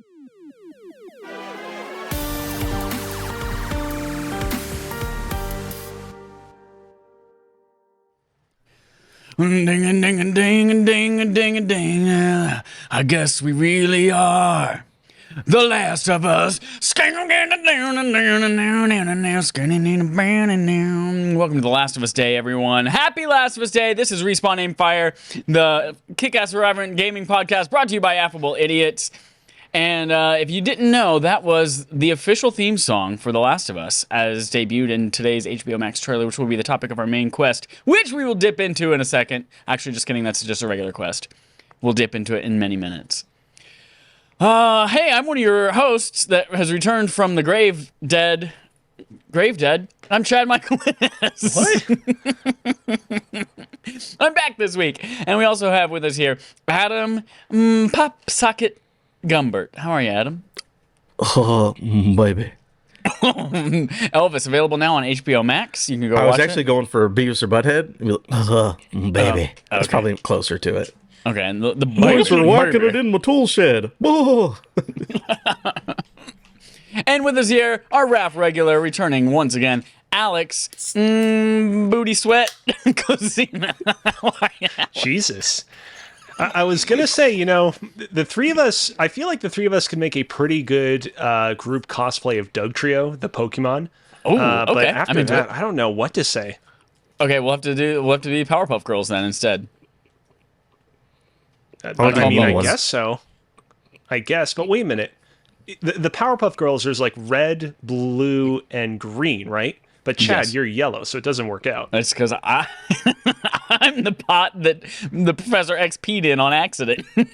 Ding a ding a ding a ding a ding a ding. I guess we really are the last of us. Welcome to the Last of Us Day, everyone. Happy Last of Us Day. This is Respawn Aim Fire, the kick-ass irreverent gaming podcast brought to you by Affable Idiots. And if you didn't know, that was the official theme song for The Last of Us, as debuted in today's HBO Max trailer, which will be the topic of our main quest, which we will dip into in a second. Actually, just kidding, that's just a regular quest. We'll dip into it in many minutes. Hey, I'm one of your hosts that has returned from the grave dead. I'm Chad Michael. What? I'm back this week. And we also have with us here Adam Pop Socket Gumbert. How are you, Adam? Oh, baby. Elvis, available now on HBO Max. You can go watch it. I was actually going for Beavis or Butthead. Baby. That's probably closer to it. Okay, and the boys were whacking it in my tool shed. Whoa. And with us here, our RAF regular, returning once again, Alex, Booty Sweat, Cosina. Jesus. I was going to say, the three of us, I feel like the three of us could make a pretty good group cosplay of Doug Trio, the Pokemon. Oh, okay. But after that, I don't know what to say. Okay, we'll have to be Powerpuff Girls then instead. I guess so. I guess, but wait a minute. The Powerpuff Girls, there's like red, blue, and green, right? But Chad, You're yellow, so it doesn't work out. That's because I'm the pot that the Professor X peed in on accident. I'm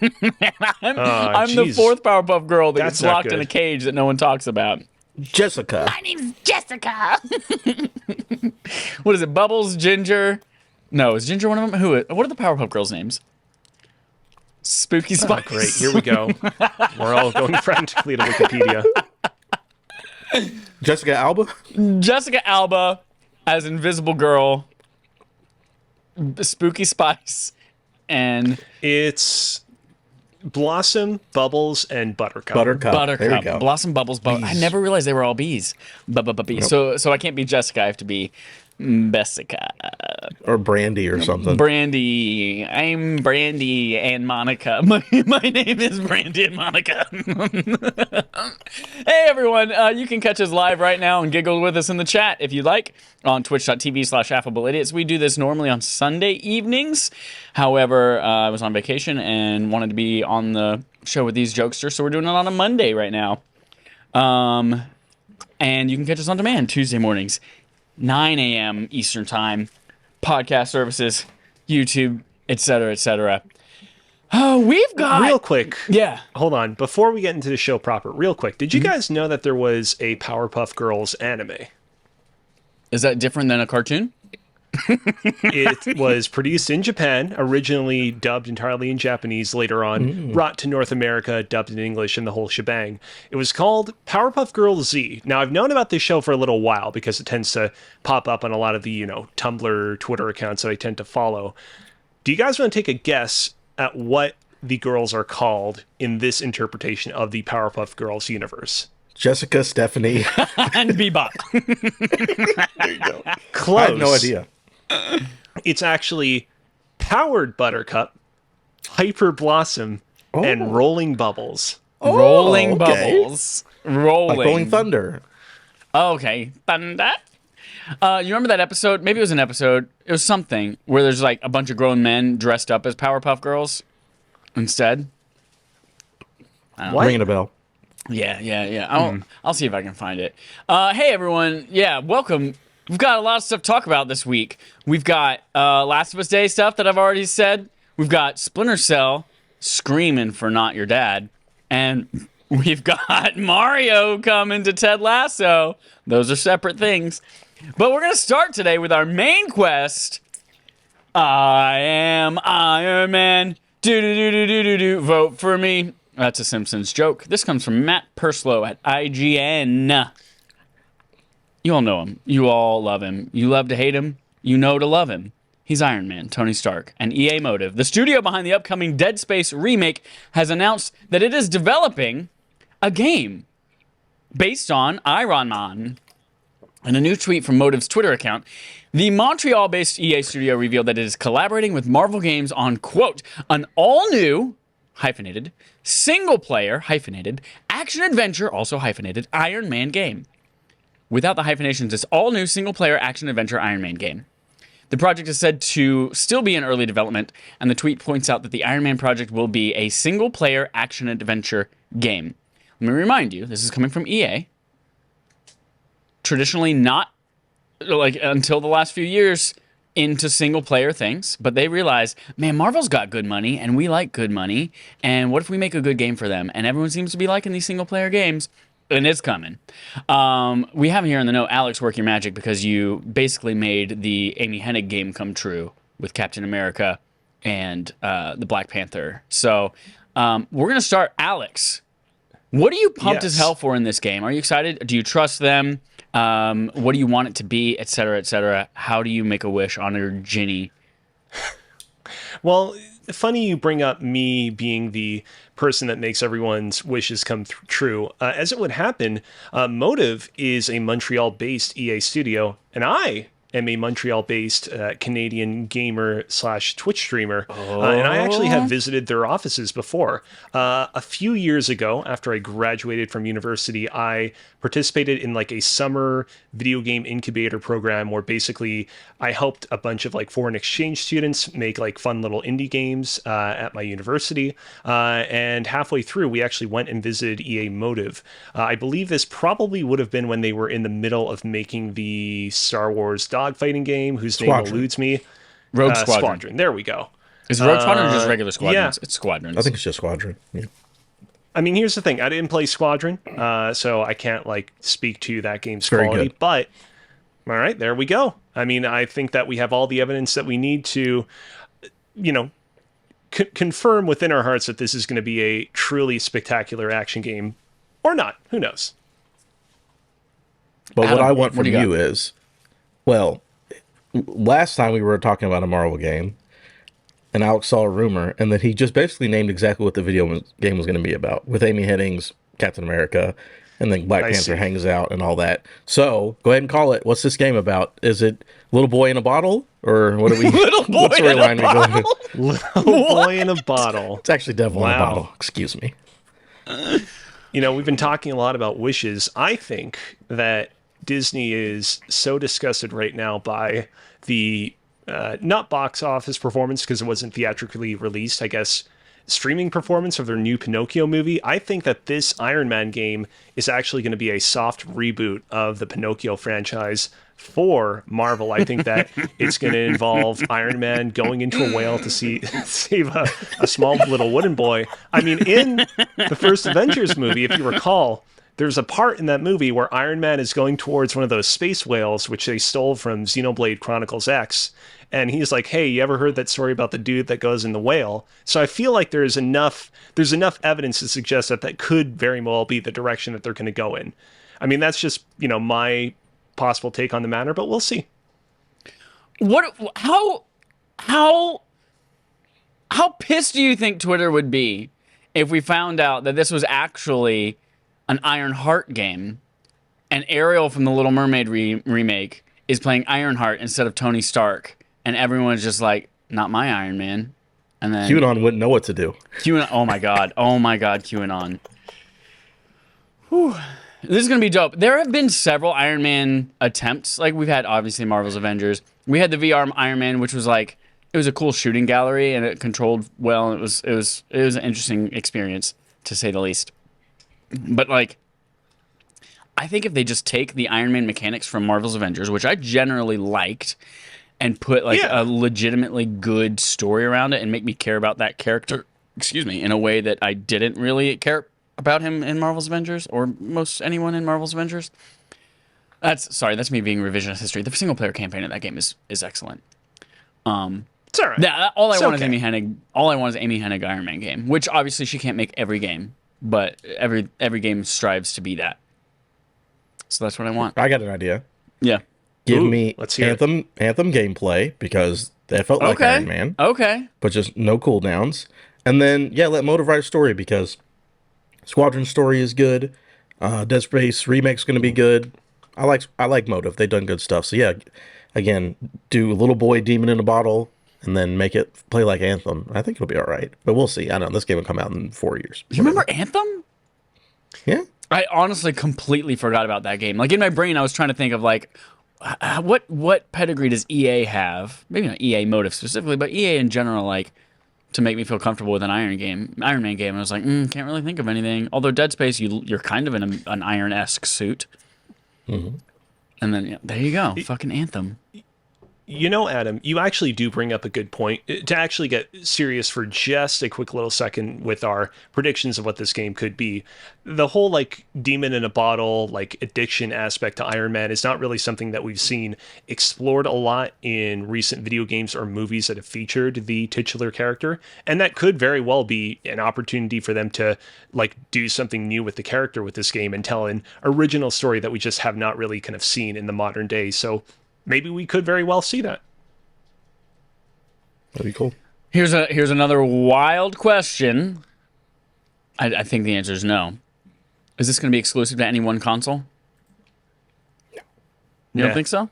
the fourth Powerpuff Girl that gets locked in a cage that no one talks about. Jessica. My name's Jessica. What is it? Bubbles, Ginger? No, is Ginger one of them? What are the Powerpuff Girls' names? Spooky Spice. Oh, great, here we go. We're all going frantically to Wikipedia. Jessica Alba? Jessica Alba as Invisible Girl, Spooky Spice, and... It's Blossom, Bubbles, and Buttercup. Buttercup. There you go. Blossom, Bubbles, I never realized they were all bees. Bees. Nope. So I can't be Jessica, I have to be Bessica. Or Brandy or something. Brandy. I'm Brandy and Monica. My name is Brandy and Monica. Hey, everyone. You can catch us live right now and giggle with us in the chat if you'd like on twitch.tv/affableidiots. We do this normally on Sunday evenings. However, I was on vacation and wanted to be on the show with these jokesters, so we're doing it on a Monday right now. And you can catch us on demand Tuesday mornings, 9 a.m. Eastern Time, podcast services, YouTube, etc., etc. Oh, we've got... Real quick. Yeah. Hold on. Before we get into the show proper, real quick, did you guys know that there was a Powerpuff Girls anime? Is that different than a cartoon? It was produced in Japan, originally dubbed entirely in Japanese, later on brought to North America, dubbed in English, and the whole shebang. It was called Powerpuff Girls Z. Now, I've known about this show for a little while because it tends to pop up on a lot of the, Tumblr, Twitter accounts that I tend to follow. Do you guys want to take a guess at what the girls are called in this interpretation of the Powerpuff Girls universe? Jessica, Stephanie. And Bebop. There you go. Close. I have no idea. It's actually Powered Buttercup, Hyper Blossom, and Rolling Bubbles. Rolling Bubbles. Rolling. Like Rolling Thunder. Okay. Thunder. You remember that episode? Maybe it was an episode. It was something where there's like a bunch of grown men dressed up as Powerpuff Girls instead. Ringing a bell. Yeah. I'll see if I can find it. Hey, everyone. Yeah, welcome. We've got a lot of stuff to talk about this week. We've got Last of Us Day stuff that I've already said. We've got Splinter Cell screaming for Not Your Dad. And we've got Mario coming to Ted Lasso. Those are separate things. But we're going to start today with our main quest. I am Iron Man. Do. Vote for me. That's a Simpsons joke. This comes from Matt Purslow at IGN. You all know him. You all love him. You love to hate him. You know to love him. He's Iron Man, Tony Stark, and EA Motive, the studio behind the upcoming Dead Space remake, has announced that it is developing a game based on Iron Man. In a new tweet from Motive's Twitter account, the Montreal-based EA studio revealed that it is collaborating with Marvel Games on, quote, an all-new, hyphenated, single-player, hyphenated, action-adventure, also hyphenated, Iron Man game. Without the hyphenations, this all-new single-player action-adventure Iron Man game. The project is said to still be in early development, and the tweet points out that the Iron Man project will be a single-player action-adventure game. Let me remind you, this is coming from EA. Traditionally not, like, until the last few years, into single-player things, but they realized, man, Marvel's got good money, and we like good money, and what if we make a good game for them? And everyone seems to be liking these single-player games, and it's coming. We have here in the note, Alex, work your magic, because you basically made the Amy Hennig game come true with Captain America and the Black Panther. So we're going to start, Alex. What are you pumped as hell for in this game? Are you excited? Do you trust them? What do you want it to be, et cetera, et cetera? How do you make a wish on your genie? Well, funny you bring up me being the person that makes everyone's wishes come true. As it would happen, Motive is a Montreal-based EA studio, and I am a Montreal-based Canadian gamer / Twitch streamer, and I actually have visited their offices before. A few years ago, after I graduated from university, I participated in like a summer video game incubator program where basically I helped a bunch of like foreign exchange students make like fun little indie games at my university. And halfway through, we actually went and visited EA Motive. I believe this probably would have been when they were in the middle of making the Star Wars dogfighting game, whose name eludes me. Rogue Squadron. There we go. Is it Rogue Squadron or just regular Squadrons? Yeah. It's Squadrons. I think it's just Squadron. Yeah. I mean, here's the thing. I didn't play Squadron, so I can't like speak to that game's quality. Good. But all right, there we go. I mean, I think that we have all the evidence that we need to, you know, confirm within our hearts that this is going to be a truly spectacular action game, or not. Who knows? But Adam, what I want from what do you you is, well, last time we were talking about a Marvel game, and Alex saw a rumor, and that he just basically named exactly what the game was going to be about, with Amy Hennig's Captain America, and then Black Panther hangs out and all that. So go ahead and call it. What's this game about? Is it Little Boy in a Bottle, or what are we? Little Boy what in a Bottle? Little Boy in a Bottle. It's actually Devil in a Bottle. Excuse me. You know, we've been talking a lot about wishes. I think that Disney is so disgusted right now by the not box office performance, because it wasn't theatrically released, I guess, streaming performance of their new Pinocchio movie. I think that this Iron Man game is actually going to be a soft reboot of the Pinocchio franchise for Marvel. I think that it's going to involve Iron Man going into a whale to save a small little wooden boy. I mean, in the first Avengers movie, if you recall, there's a part in that movie where Iron Man is going towards one of those space whales, which they stole from Xenoblade Chronicles X. And he's like, hey, you ever heard that story about the dude that goes in the whale? So I feel like there's enough evidence to suggest that that could very well be the direction that they're going to go in. I mean, that's just, you know, my possible take on the matter, but we'll see. How pissed do you think Twitter would be if we found out that this was actually an Ironheart game, and Ariel from the Little Mermaid remake is playing Ironheart instead of Tony Stark, and everyone's just like, not my Iron Man. And then QAnon wouldn't know what to do. QAnon, oh my god, QAnon. Whew. This is gonna be dope. There have been several Iron Man attempts. Like, we've had obviously Marvel's Avengers. We had the VR Iron Man, which was like, it was a cool shooting gallery and it controlled well. It was an interesting experience, to say the least. But like, I think if they just take the Iron Man mechanics from Marvel's Avengers, which I generally liked, and put like a legitimately good story around it and make me care about that character, in a way that I didn't really care about him in Marvel's Avengers, or most anyone in Marvel's Avengers. That's me being revisionist history. The single player campaign in that game is excellent. It's all right. Yeah, all I want is Amy Hennig Iron Man game, which obviously she can't make every game, but every game strives to be that. So that's what I want. I got an idea. Yeah. Give me let's hear Anthem gameplay, because that felt like Iron Man. Okay. But just no cooldowns. And then, let Motive write a story, because Squadron story is good. Dead Space remake's going to be good. I like Motive. They've done good stuff. So yeah, again, do Little Boy Demon in a Bottle and then make it play like Anthem. I think it'll be all right. But we'll see. I don't know. This game will come out in 4 years. You remember Anthem? Yeah. I honestly completely forgot about that game. Like in my brain, I was trying to think of like, what pedigree does EA have? Maybe not EA Motive specifically, but EA in general, like to make me feel comfortable with an Iron Man game. And I was like, can't really think of anything. Although Dead Space, you're kind of in an Iron-esque suit. Mm-hmm. And then there you go, fucking Anthem. You know, Adam, you actually do bring up a good point. To actually get serious for just a quick little second with our predictions of what this game could be, the whole like demon in a bottle, like addiction aspect to Iron Man is not really something that we've seen explored a lot in recent video games or movies that have featured the titular character. And that could very well be an opportunity for them to like do something new with the character with this game and tell an original story that we just have not really kind of seen in the modern day. So maybe we could very well see that. That'd be cool. Here's another wild question. I think the answer is no. Is this going to be exclusive to any one console? No. You don't think so?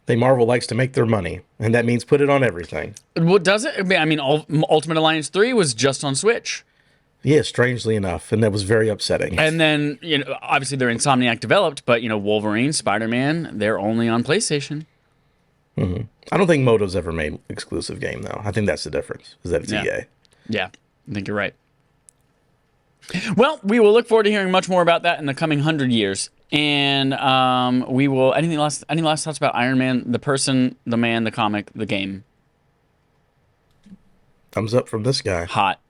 Marvel likes to make their money, and that means put it on everything. What does it? I mean, Ultimate Alliance 3 was just on Switch. Yeah, strangely enough, and that was very upsetting. And then, obviously they're Insomniac developed, but, Wolverine, Spider-Man, they're only on PlayStation. Mm-hmm. I don't think Motive's ever made exclusive game, though. I think that's the difference, is that it's EA. Yeah, I think you're right. Well, we will look forward to hearing much more about that in the coming 100 years. And we will, any last thoughts about Iron Man, the person, the man, the comic, the game? Thumbs up from this guy. Hot.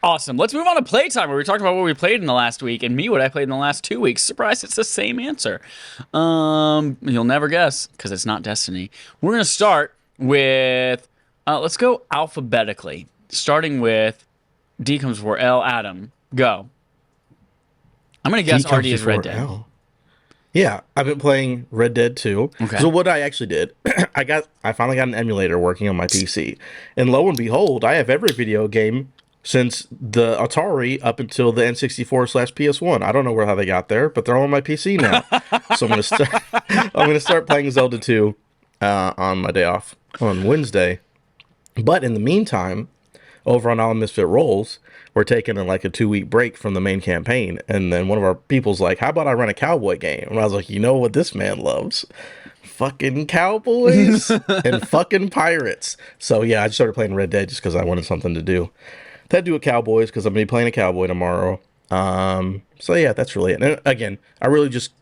Awesome. Let's move on to playtime, where we talked about what we played in the last week, and me, what I played in the last 2 weeks. Surprise, it's the same answer. You'll never guess, because it's not Destiny. We're going to start with, let's go alphabetically, starting with D comes before L, Adam. Go. I'm going to guess RD is Red Dead. L. Yeah, I've been playing Red Dead 2. Okay. So what I actually did, I finally got an emulator working on my PC. And lo and behold, I have every video game since the Atari up until the N64/PS1. I don't know how they got there, but they're all on my PC now. So I'm gonna start playing Zelda 2 on my day off on Wednesday. But in the meantime, over on All Misfit Rolls, we're taking like a 2-week break from the main campaign. And then one of our people's like, how about I run a cowboy game? And I was like, you know what this man loves? Fucking cowboys and fucking pirates. So yeah, I just started playing Red Dead just because I wanted something to do. Had to do with Cowboys because I'm going to be playing a cowboy tomorrow. So yeah, that's really it. And again, I really just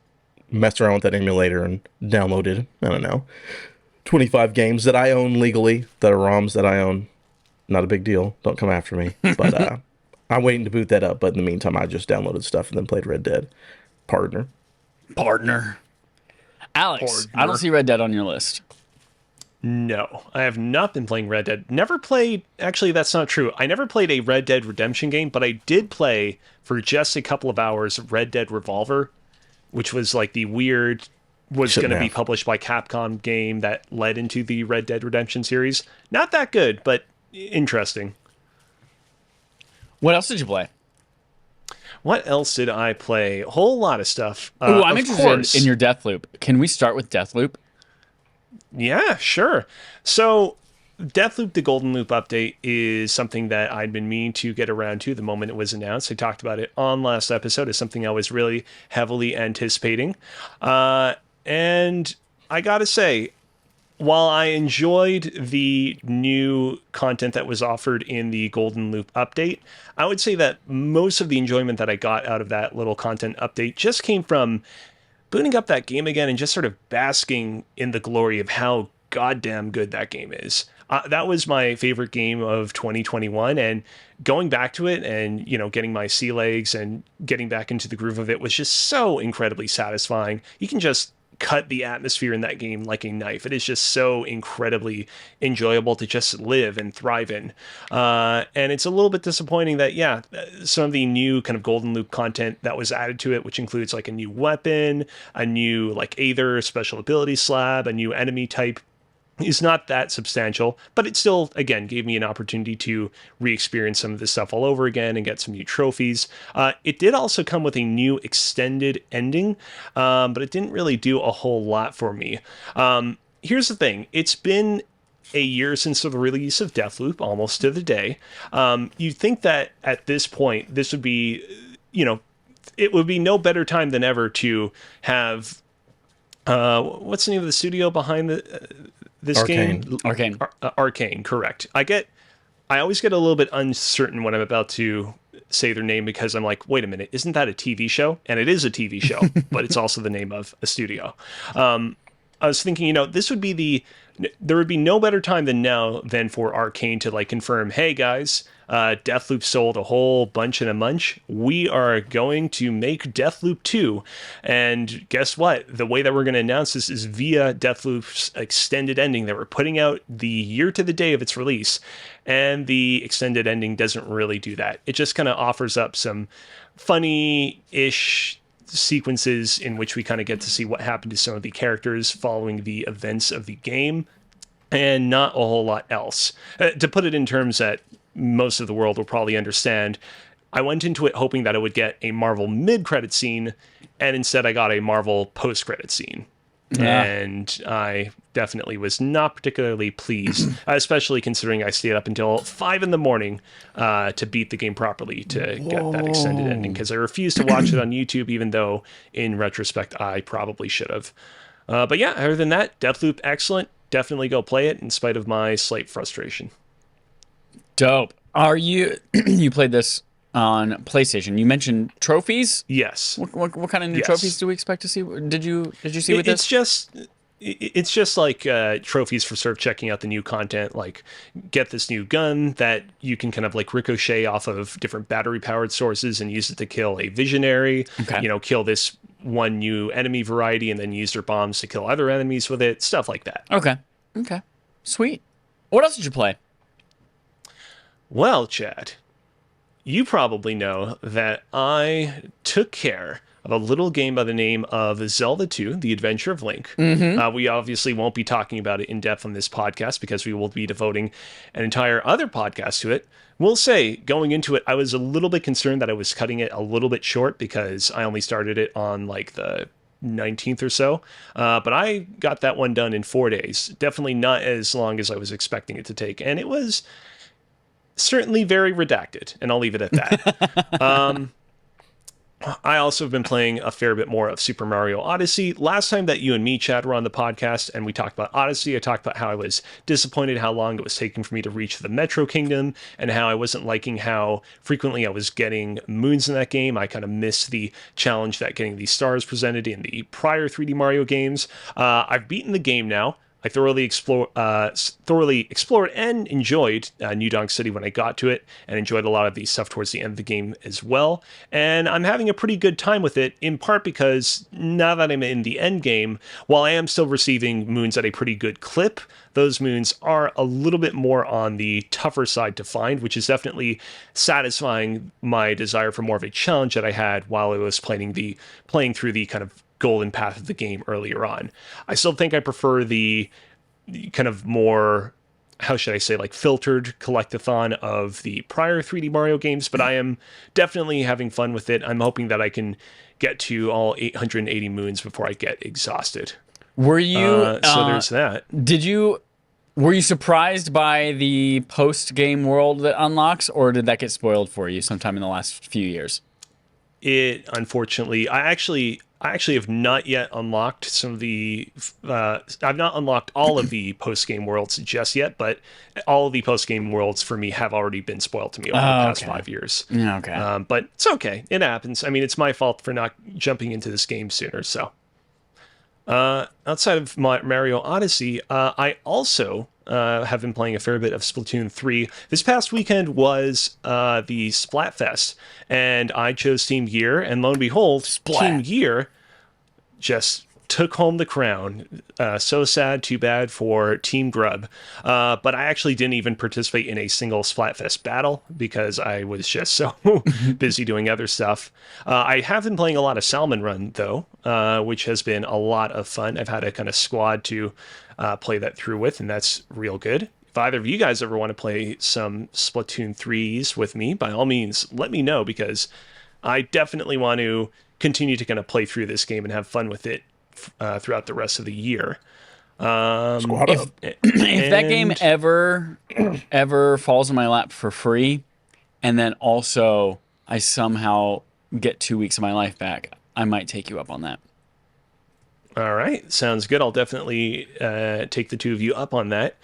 messed around with that emulator and downloaded, I don't know, 25 games that I own legally, that are ROMs that I own. Not a big deal. Don't come after me. But I'm waiting to boot that up. But in the meantime, I just downloaded stuff and then played Red Dead. Partner. Alex, I don't see Red Dead on your list. No, I have not been playing Red Dead. Never played, actually, that's not true. I never played a Red Dead Redemption game, but I did play for just a couple of hours Red Dead Revolver, which was like the weird, was going to be published by Capcom game that led into the Red Dead Redemption series. Not that good, but interesting. What else did you play? What else did I play? A whole lot of stuff. Ooh, I'm interested in your Deathloop. Can we start with Deathloop? Yeah, sure. So Deathloop, the Golden Loop update, is something that I'd been meaning to get around to the moment it was announced. I talked about it on last episode as something I was really heavily anticipating. And I gotta say, while I enjoyed the new content that was offered in the Golden Loop update, I would say that most of the enjoyment that I got out of that little content update just came from booting up that game again and just sort of basking in the glory of how goddamn good that game is. That was my favorite game of 2021, and going back to it and, getting my sea legs and getting back into the groove of it was just so incredibly satisfying. You can just cut the atmosphere in that game like a knife. It is just so incredibly enjoyable to just live and thrive in. And it's a little bit disappointing that, some of the new kind of Golden Loop content that was added to it, which includes like a new weapon, a new like Aether special ability slab, a new enemy type, is not that substantial, but it still, again, gave me an opportunity to re-experience some of this stuff all over again and get some new trophies. It did also come with a new extended ending, but it didn't really do a whole lot for me. Here's the thing. It's been a year since the release of Deathloop, almost to the day. You'd think that at this point, this would be, it would be no better time than ever to have, what's the name of the studio behind this Arcane. game? Arcane. Arcane, correct. I always get a little bit uncertain when I'm about to say their name because I'm like, wait a minute, isn't that a TV show? And it is a TV show, but it's also the name of a studio. I was thinking, there would be no better time than now than for Arcane to confirm, hey guys, Deathloop sold a whole bunch and a munch. We are going to make Deathloop 2. And guess what? The way that we're going to announce this is via Deathloop's extended ending that we're putting out the year to the day of its release. And the extended ending doesn't really do that. It just kind of offers up some funny-ish sequences in which we kind of get to see what happened to some of the characters following the events of the game, and not a whole lot else. To put it in terms that most of the world will probably understand, I went into it hoping that I would get a Marvel mid-credit scene, and instead I got a Marvel post-credit scene. Yeah. And I definitely was not particularly pleased, especially considering I stayed up until 5 a.m. To beat the game properly to get that extended ending, because I refused to watch it on YouTube, even though in retrospect I probably should have. But yeah, other than that, Deathloop, excellent. Definitely go play it in spite of my slight frustration. Dope. Are you you played this on PlayStation? You mentioned trophies. Yes. What kind of new trophies do we expect to see? Did you see with this? It's just like trophies for sort of checking out the new content, like get this new gun that you can kind of ricochet off of different battery powered sources and use it to kill a visionary. Okay. Kill this one new enemy variety and then use their bombs to kill other enemies with it. Stuff like that. Okay. Sweet. What else did you play? Well, Chad, you probably know that I took care of a little game by the name of Zelda 2, The Adventure of Link. Mm-hmm. We obviously won't be talking about it in depth on this podcast because we will be devoting an entire other podcast to it. We'll say, going into it, I was a little bit concerned that I was cutting it a little bit short because I only started it on the 19th or so. But I got that one done in 4 days. Definitely not as long as I was expecting it to take. And it was certainly very redacted, and I'll leave it at that. I also have been playing a fair bit more of Super Mario Odyssey. Last time that you and me, Chad, were on the podcast and we talked about Odyssey, I talked about how I was disappointed how long it was taking for me to reach the Metro Kingdom and how I wasn't liking how frequently I was getting moons in that game. I kind of missed the challenge that getting these stars presented in the prior 3D Mario games. I've beaten the game now. I thoroughly explored and enjoyed New Donk City when I got to it, and enjoyed a lot of the stuff towards the end of the game as well. And I'm having a pretty good time with it, in part because now that I'm in the end game, while I am still receiving moons at a pretty good clip, those moons are a little bit more on the tougher side to find, which is definitely satisfying my desire for more of a challenge that I had while I was playing through the kind of golden path of the game earlier on. I still think I prefer the kind of more, how should I say, filtered collectathon of the prior 3D Mario games, but I am definitely having fun with it. I'm hoping that I can get to all 880 moons before I get exhausted. Were you so there's that. Were you surprised by the post-game world that unlocks, or did that get spoiled for you sometime in the last few years? It, unfortunately, I actually have not yet unlocked some of the. I've not unlocked all of the post game worlds just yet, but all of the post game worlds for me have already been spoiled to me over the past 5 years. Okay. But it's okay. It happens. I mean, it's my fault for not jumping into this game sooner. So, outside of Mario Odyssey, I also have been playing a fair bit of Splatoon 3. This past weekend was the Splatfest, and I chose Team Gear, and lo and behold, Team Gear just took home the crown. So sad, too bad for Team Grub. But I actually didn't even participate in a single Splatfest battle because I was just so busy doing other stuff. I have been playing a lot of Salmon Run, though, which has been a lot of fun. I've had a kind of squad to play that through with, and that's real good. If either of you guys ever want to play some Splatoon 3s with me, by all means, let me know, because I definitely want to continue to kind of play through this game and have fun with it throughout the rest of the year. Squad up. If that game ever falls in my lap for free, and then also I somehow get 2 weeks of my life back, I might take you up on that. All right, sounds good. I'll definitely take the two of you up on that.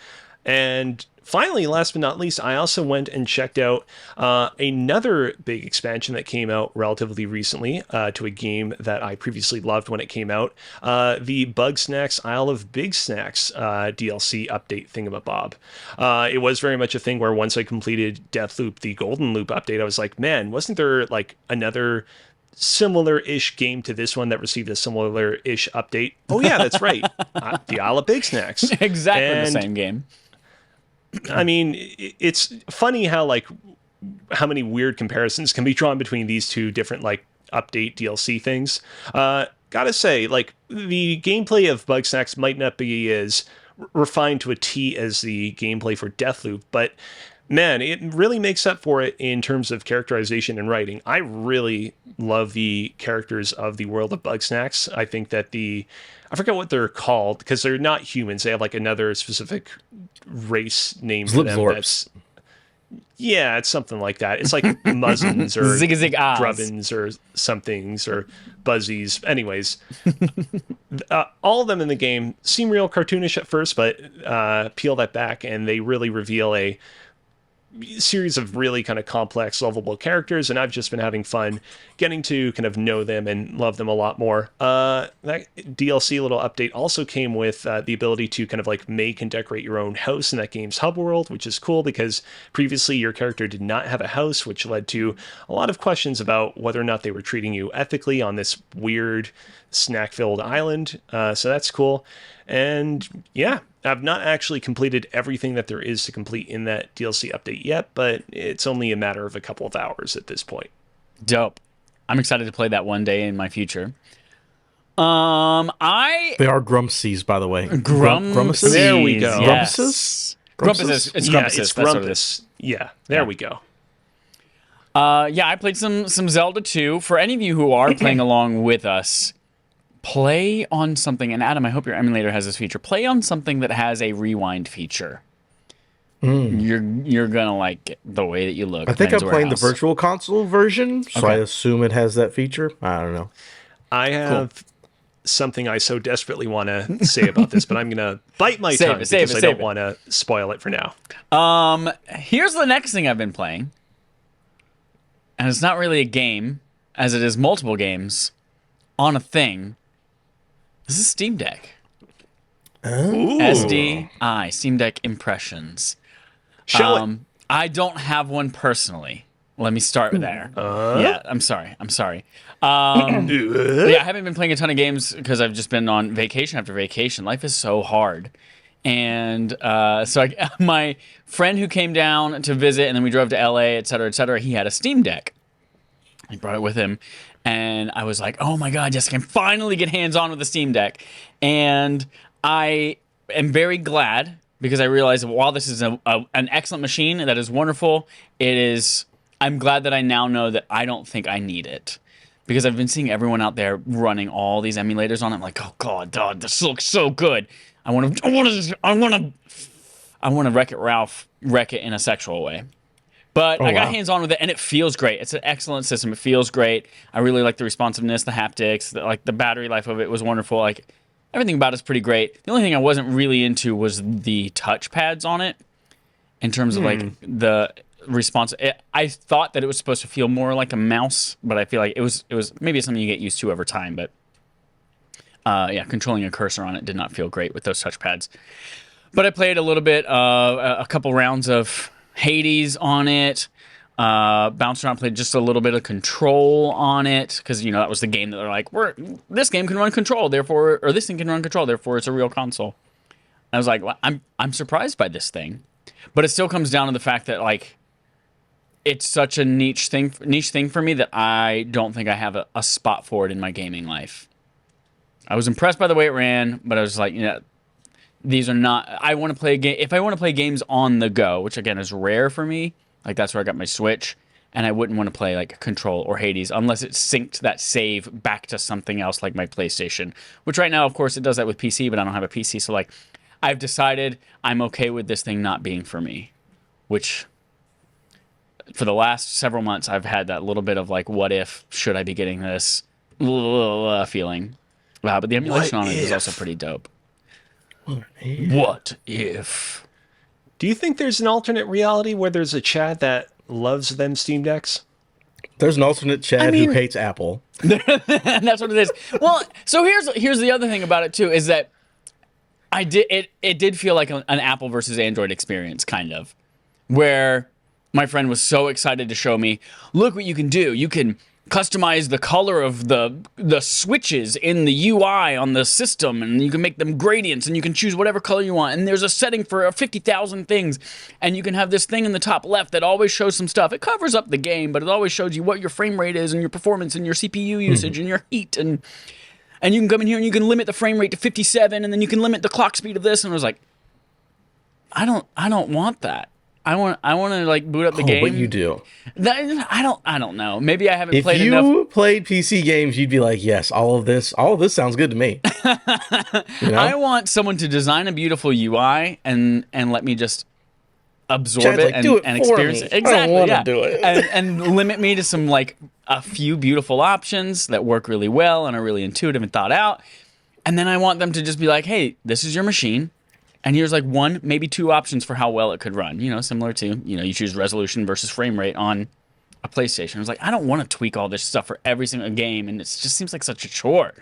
And finally, last but not least, I also went and checked out another big expansion that came out relatively recently to a game that I previously loved when it came out, the Bugsnax Isle of Big Snacks DLC update thingamabob. It was very much a thing where once I completed Deathloop, the Golden Loop update, I was like, man, wasn't there like another similar-ish game to this one that received a similar-ish update? Oh yeah, that's right. The Isle of Big Snacks. Exactly the same game. I mean, it's funny how many weird comparisons can be drawn between these two different like update DLC things. Gotta say, like, the gameplay of Bugsnax might not be as refined to a T as the gameplay for Deathloop, but man, it really makes up for it in terms of characterization and writing. I really love the characters of the world of Bugsnax. I think that I forget what they're called, because they're not humans. They have like another specific race name for them. Yeah, it's something like that. It's like Muzzins or Grubbins or somethings or Buzzies. Anyways, all of them in the game seem real cartoonish at first, but peel that back and they really reveal a series of really kind of complex, lovable characters, and I've just been having fun getting to kind of know them and love them a lot more. That DLC little update also came with the ability to kind of like make and decorate your own house in that game's hub world, which is cool because previously your character did not have a house, which led to a lot of questions about whether or not they were treating you ethically on this weird snack-filled island. So that's cool. And yeah, I've not actually completed everything that there is to complete in that DLC update yet, but it's only a matter of a couple of hours at this point. Dope. I'm excited to play that one day in my future. They are Grumpsies, by the way. Grumpuses. There we go. Yes. Grumpuses. It's Grumpuses. Yeah, it's Grumpus. Yeah, there we go. Yeah, I played some Zelda 2. For any of you who are playing along with us, play on something, and Adam, I hope your emulator has this feature. Play on something that has a rewind feature. You're gonna like it, the way that you look. I think I'm playing the Virtual Console version, so I assume it has that feature. I don't know. I have something I so desperately want to say about this, but I'm gonna bite my tongue because I don't want to spoil it for now. Here's the next thing I've been playing, and it's not really a game, as it is multiple games on a thing. This is Steam Deck. Oh. SDI, Steam Deck Impressions. Show it. I don't have one personally. Let me start there. Yeah, I'm sorry. Yeah, I haven't been playing a ton of games because I've just been on vacation after vacation. Life is so hard. And my friend who came down to visit, and then we drove to LA, et cetera, he had a Steam Deck. He brought it with him. And I was like, oh my God, yes, I can finally get hands-on with the Steam Deck. And I am very glad because I realized that while this is an excellent machine that is wonderful, I'm glad that I now know that I don't think I need it. Because I've been seeing everyone out there running all these emulators on it. I'm like, oh God, this looks so good. I want to Wreck-It Ralph wreck it in a sexual way. But I got hands-on with it, and it feels great. It's an excellent system. It feels great. I really like the responsiveness, the haptics, the battery life of it was wonderful. Like, everything about it's pretty great. The only thing I wasn't really into was the touch pads on it, in terms of like the response. I thought that it was supposed to feel more like a mouse, but I feel like it was maybe something you get used to over time. But yeah, controlling a cursor on it did not feel great with those touch pads. But I played a little bit, a couple rounds of Hades on it, bounced around, played just a little bit of Control on it, because that was the game that they're like, this game can run Control, therefore, or this thing can run Control, therefore it's a real console. And I was like, well, I'm surprised by this thing, but it still comes down to the fact that like it's such a niche thing for me that I don't think I have a spot for it in my gaming life. I was impressed by the way it ran, but I was like, these are not. I want to play a game. If I want to play games on the go, which again is rare for me, like that's where I got my Switch, and I wouldn't want to play like Control or Hades unless it synced that save back to something else like my PlayStation. Which right now, of course, it does that with PC, but I don't have a PC, so like I've decided I'm okay with this thing not being for me. Which for the last several months, I've had that little bit of like, what if? Should I be getting this feeling? Wow, but the emulation on it is also pretty dope. What if? Do you think there's an alternate reality where there's a Chad that loves them Steam Decks? There's an alternate Chad who hates Apple. That's what it is. Well, so here's the other thing about it too, is that it did feel like an Apple versus Android experience, kind of, where my friend was so excited to show me, look what you can do. You can customize the color of the switches in the UI on the system, and you can make them gradients, and you can choose whatever color you want, and there's a setting for 50,000 things, and you can have this thing in the top left that always shows some stuff. It covers up the game, but it always shows you what your frame rate is and your performance and your CPU usage and your heat, and you can come in here and you can limit the frame rate to 57, and then you can limit the clock speed of this. And I was like, I don't want that. I want to like boot up the game. But you do. I don't know. Maybe I haven't played enough. If you played PC games, you'd be like, yes, all of this sounds good to me. You know? I want someone to design a beautiful UI and let me just absorb Chad's it like, do it and for experience me. it. Exactly. I don't want Yeah. to do it. and limit me to some like a few beautiful options that work really well and are really intuitive and thought out. And then I want them to just be like, hey, this is your machine. And here's like one, maybe two options for how well it could run. You know, similar to, you choose resolution versus frame rate on a PlayStation. I was like, I don't want to tweak all this stuff for every single game, and it just seems like such a chore.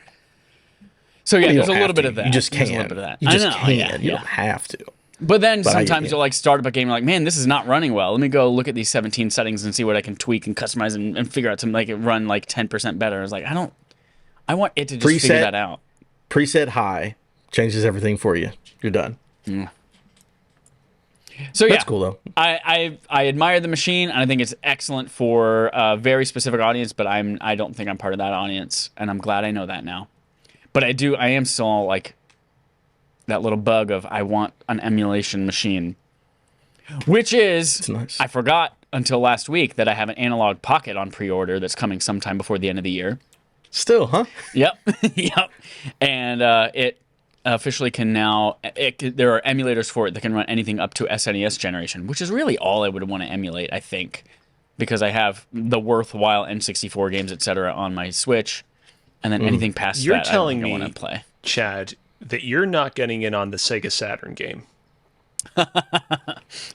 So yeah, there's a little bit of that. You just can't. There's a little bit of that. You just I know, can't. yeah, You yeah. don't have to. But then sometimes yeah. you'll like start up a game and you're like, man, this is not running well. Let me go look at these 17 settings and see what I can tweak and customize and figure out to make it run like 10% better. I was like, I want it to just figure that out. Preset high changes everything for you. You're done. Mm. So That's cool though. I admire the machine, and I think it's excellent for a very specific audience. But I don't think I'm part of that audience, and I'm glad I know that now. But I am still like that little bug of I want an emulation machine, which is nice. I forgot until last week that I have an Analog Pocket on pre-order that's coming sometime before the end of the year. Still, huh? Yep, yep, and it officially can now. There are emulators for it that can run anything up to SNES generation, which is really all I would want to emulate, I think, because I have the worthwhile N64 games, etc., on my Switch, and then anything past You're that, telling I me, want to play. Chad, that you're not getting in on the Sega Saturn game.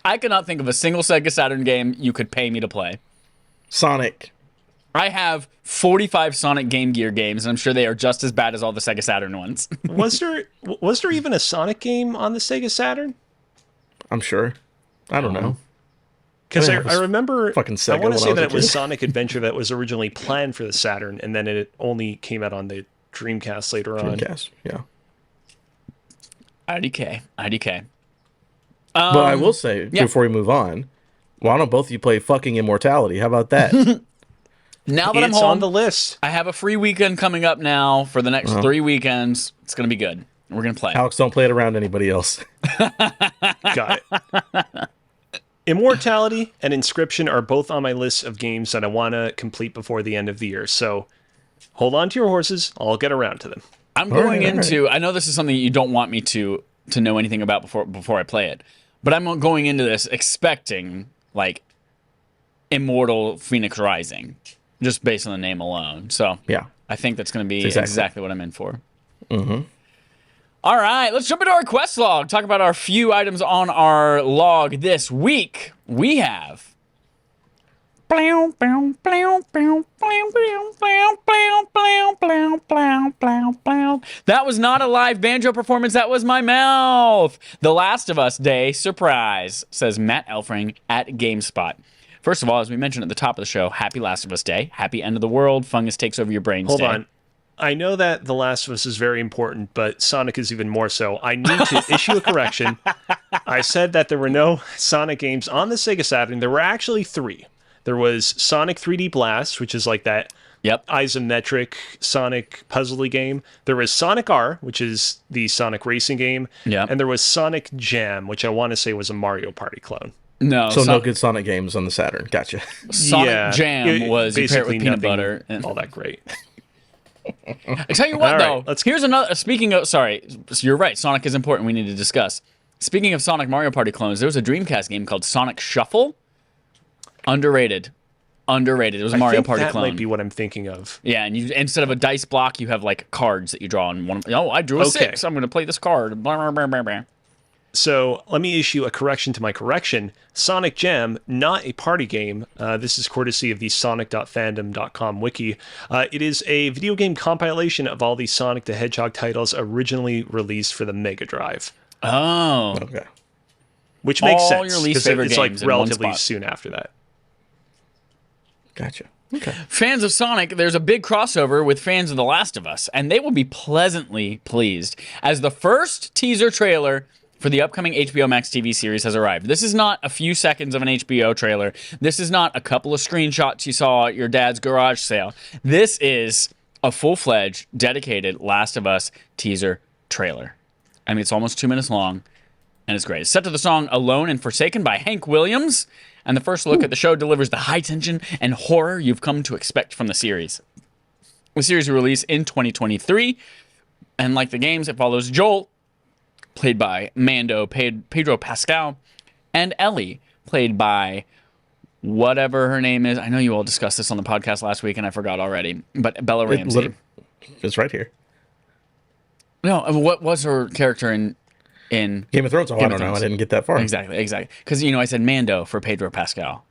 I cannot think of a single Sega Saturn game you could pay me to play. Sonic. I have 45 Sonic Game Gear games, and I'm sure they are just as bad as all the Sega Saturn ones. Was there even a Sonic game on the Sega Saturn? I'm sure. I don't know. Because I mean, I remember, fucking Sega I want to when say I was that a it was kid. Sonic Adventure that was originally planned for the Saturn, and then it only came out on the Dreamcast later on. Dreamcast, yeah. IDK. But I will say, before we move on, why don't both of you play fucking Immortality? How about that? Now that I'm It's home, on the list. I have a free weekend coming up now for the next 3 weekends. It's going to be good. We're going to play. Alex, don't play it around anybody else. Got it. Immortality and Inscription are both on my list of games that I want to complete before the end of the year. So hold on to your horses. I'll get around to them. I'm going into. I know this is something you don't want me to know anything about before I play it, but I'm going into this expecting like Immortal Phoenix Rising, just based on the name alone. So Yeah. I think that's going to be exactly. exactly what I'm in for. Mm-hmm. All right, let's jump into our quest log. Talk about our few items on our log this week. We have. That was not a live banjo performance. That was my mouth. The Last of Us Day surprise, says Matt Elfring at GameSpot. First of all, as we mentioned at the top of the show, happy Last of Us Day. Happy end of the world. Fungus takes over your brains Hold day. on. I know that The Last of Us is very important, but Sonic is even more so. I need to issue a correction. I said that there were no Sonic games on the Sega Saturn. There were actually 3. There was Sonic 3D Blast, which is like that Yep. isometric Sonic puzzle game. There was Sonic R, which is the Sonic racing game. Yep. And there was Sonic Jam, which I want to say was a Mario Party clone. No. So no good Sonic games on the Saturn. Gotcha. Sonic Jam was you pair it with peanut butter. And all that great. I tell you what, All though. right, Here's another. Speaking of, sorry, you're right. Sonic is important. We need to discuss. Speaking of Sonic Mario Party clones, there was a Dreamcast game called Sonic Shuffle. Underrated. It was a Mario Party that clone. Might be what I'm thinking of. Yeah, and you instead of a dice block, you have like cards that you draw. And one, oh, I drew a 6. I'm going to play this card. Blah, blah, blah, blah, blah. So let me issue a correction to my correction. Sonic Jam, not a party game. This is courtesy of the sonic.fandom.com wiki. It is a video game compilation of all the Sonic the Hedgehog titles originally released for the Mega Drive. Oh. Okay. Which makes All sense. your least 'cause favorite it's like games in one relatively spot. soon after that. Gotcha. Okay. Fans of Sonic, there's a big crossover with fans of The Last of Us, and they will be pleasantly pleased as the first teaser trailer for the upcoming HBO Max TV series has arrived. This is not a few seconds of an HBO trailer. This is not a couple of screenshots you saw at your dad's garage sale. This is a full-fledged, dedicated Last of Us teaser trailer. I mean, it's almost 2 minutes long, and it's great. It's set to the song Alone and Forsaken by Hank Williams, and the first look at the show delivers the high tension and horror you've come to expect from the series. The series will release in 2023, and like the games, it follows Joel, played by Mando, Pedro Pascal, and Ellie, played by whatever her name is. I know you all discussed this on the podcast last week, and I forgot already, but Bella Ramsey. It's right here. No, what was her character in Game of Thrones? Oh, I don't know. I didn't get that far. Exactly. Because, I said Mando for Pedro Pascal.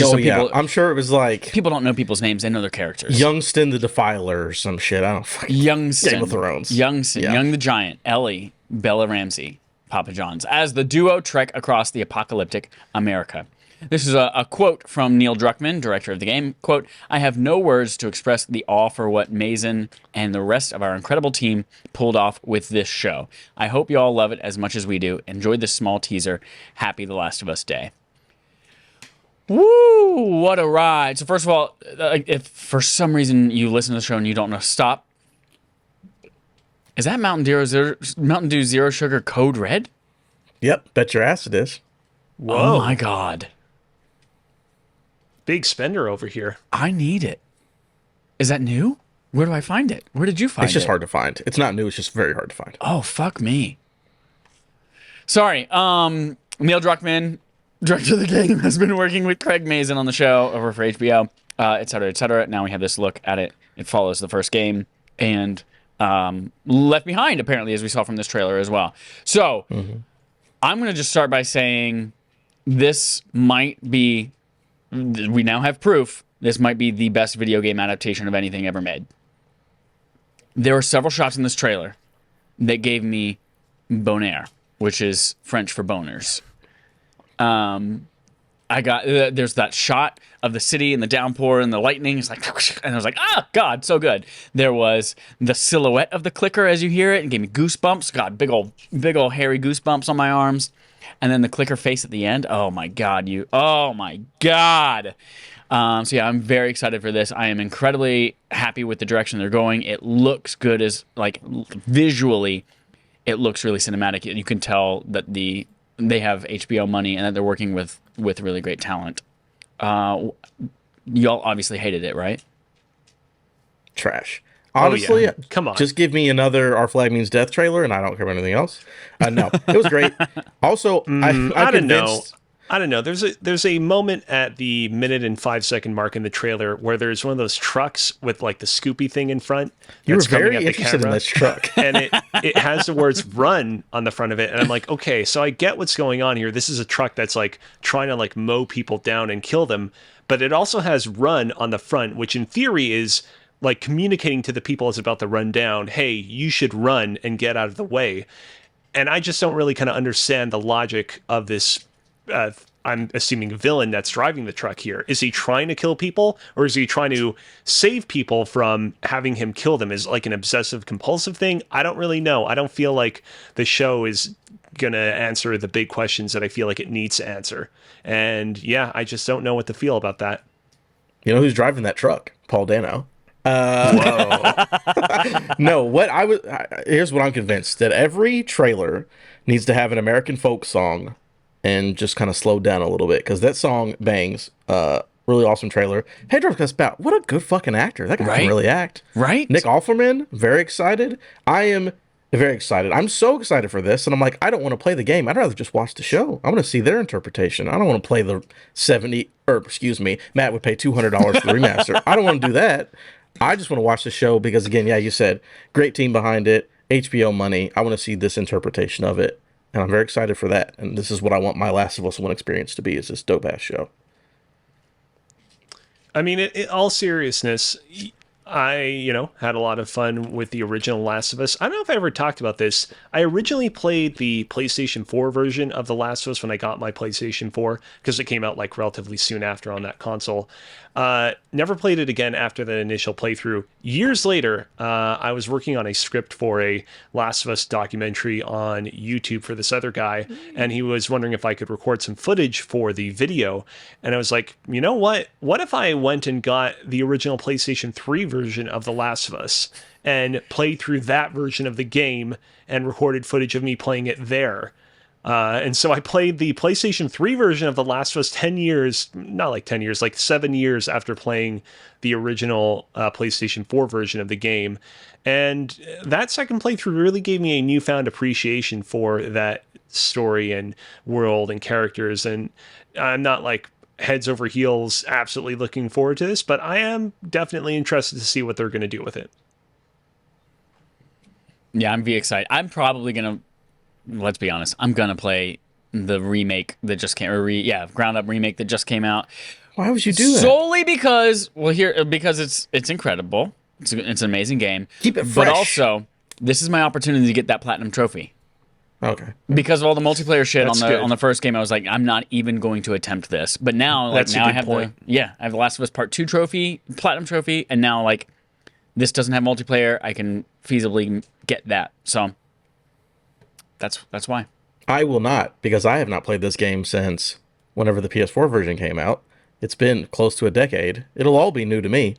Oh, yeah. I'm sure it was like... People don't know people's names. They know their characters. Youngston the Defiler or some shit. I don't fucking... Youngston. Game of Thrones. Youngston. Yeah. Young the Giant. Ellie. Bella Ramsey. Papa John's. As the duo trek across the apocalyptic America. This is a quote from Neil Druckmann, director of the game. Quote, "I have no words to express the awe for what Mason and the rest of our incredible team pulled off with this show. I hope you all love it as much as we do. Enjoyed this small teaser. Happy The Last of Us Day." Woo! What a ride. So first of all, if for some reason you listen to the show and you don't know, stop. Is that Mountain Dew Zero Sugar Code Red? Yep. Bet your ass it is. Whoa. Oh my God. Big spender over here. I need it. Is that new? Where do I find it? Where did you find it? It's just hard to find. It's not new. It's just very hard to find. Oh, fuck me. Sorry. Neil Druckmann, director of the game, has been working with Craig Mazin on the show over for HBO, et cetera, et cetera. Now we have this look at it. It follows the first game and Left Behind, apparently, as we saw from this trailer as well. So I'm going to just start by saying this might be... We now have proof this might be the best video game adaptation of anything ever made. There were several shots in this trailer that gave me boner, which is French for boners. There's that shot of the city and the downpour and the lightning. It's like, and I was like, ah, God, so good. There was the silhouette of the clicker as you hear it and gave me goosebumps. God, big old hairy goosebumps on my arms. And then the clicker face at the end. Oh my God, oh my God. So yeah, I'm very excited for this. I am incredibly happy with the direction they're going. It looks good visually, it looks really cinematic. You can tell that they have HBO money and that they're working with really great talent. Y'all obviously hated it, right? Trash. Honestly, Come on. Just give me another Our Flag Means Death trailer and I don't care about anything else. No, it was great. Also, I don't know. I don't know. There's a moment at the minute and 5 second mark in the trailer where there's one of those trucks with like the Scoopy thing in front. You were very interested in this truck. And it has the words "run" on the front of it. And I'm like, okay, so I get what's going on here. This is a truck that's like trying to like mow people down and kill them. But it also has "run" on the front, which in theory is like communicating to the people it's about to run down, hey, you should run and get out of the way. And I just don't really kind of understand the logic of this, I'm assuming, villain that's driving the truck here. Is he trying to kill people, or is he trying to save people from having him kill them? Is it like an obsessive compulsive thing? I don't really know. I don't feel like the show is going to answer the big questions that I feel like it needs to answer. And yeah, I just don't know what to feel about that. You know who's driving that truck? Paul Dano. Whoa. No, here's what I'm convinced that every trailer needs to have an American folk song and just kind of slow down a little bit because that song bangs. Really awesome trailer. Pedro Pascal, what a good fucking actor. That guy can Right? really act. Right? Nick Offerman, very excited. I am very excited. I'm so excited for this, and I'm like, I don't want to play the game. I'd rather just watch the show. I want to see their interpretation. I don't want to play the 70, or excuse me, Matt would pay $200 for the remaster. I don't want to do that. I just want to watch the show because, again, yeah, you said great team behind it, HBO money. I want to see this interpretation of it, and I'm very excited for that. And this is what I want my Last of Us 1 experience to be: is this dope ass show. I mean, in all seriousness, I had a lot of fun with the original Last of Us. I don't know if I ever talked about this. I originally played the PlayStation 4 version of The Last of Us when I got my PlayStation 4 because it came out like relatively soon after on that console. Never played it again after that initial playthrough. Years later, I was working on a script for a Last of Us documentary on YouTube for this other guy, and he was wondering if I could record some footage for the video. And I was like, you know what? What if I went and got the original PlayStation 3 version of The Last of Us and played through that version of the game and recorded footage of me playing it there? And so I played the PlayStation 3 version of The Last of Us 10 years, not like 10 years, like 7 years after playing the original PlayStation 4 version of the game. And that second playthrough really gave me a newfound appreciation for that story and world and characters. And I'm not like heads over heels absolutely looking forward to this, but I am definitely interested to see what they're going to do with it. Yeah, I'm excited. I'm probably going to, let's be honest, I'm going to play the remake that just came, ground up remake that just came out. Why would you do that? Solely because, because it's incredible. It's an amazing game. Keep it fresh. But also, this is my opportunity to get that platinum trophy. Okay. Because of all the multiplayer shit That's on the first game, I was like, I'm not even going to attempt this. But now, like, That's a now good I have point. I have the Last of Us Part 2 trophy, platinum trophy, and now like this doesn't have multiplayer. I can feasibly get that. So that's why. I will not, because I have not played this game since whenever the PS4 version came out. It's been close to a decade. It'll all be new to me.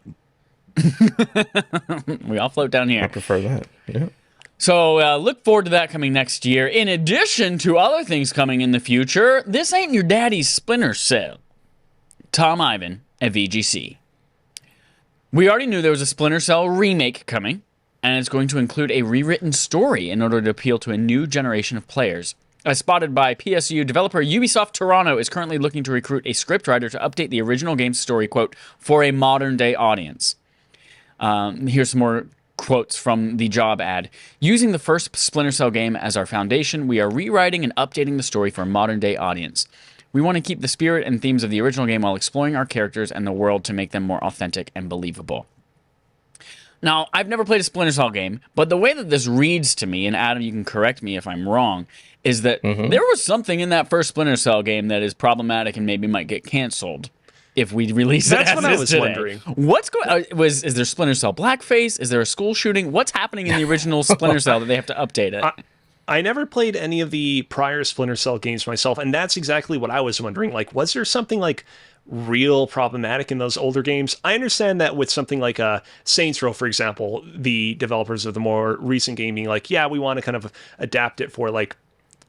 We all float down here. I prefer that. Yeah. So look forward to that coming next year. In addition to other things coming in the future, this ain't your daddy's Splinter Cell. Tom Ivan at VGC. We already knew there was a Splinter Cell remake coming, and it's going to include a rewritten story in order to appeal to a new generation of players. As spotted by PSU, developer Ubisoft Toronto is currently looking to recruit a scriptwriter to update the original game's story, quote, for a modern-day audience. Here's some more quotes from the job ad. Using the first Splinter Cell game as our foundation, we are rewriting and updating the story for a modern-day audience. We want to keep the spirit and themes of the original game while exploring our characters and the world to make them more authentic and believable. Now, I've never played a Splinter Cell game, but the way that this reads to me, and Adam, you can correct me if I'm wrong, is that there was something in that first Splinter Cell game that is problematic and maybe might get canceled if we release it. That's what I was today. wondering. What's going? Is there Splinter Cell blackface? Is there a school shooting? What's happening in the original Splinter Cell that they have to update it? I never played any of the prior Splinter Cell games myself, and that's exactly what I was wondering. Like, was there something like real problematic in those older games? I understand that with something like Saints Row, for example, the developers of the more recent game being like, yeah, we want to kind of adapt it for like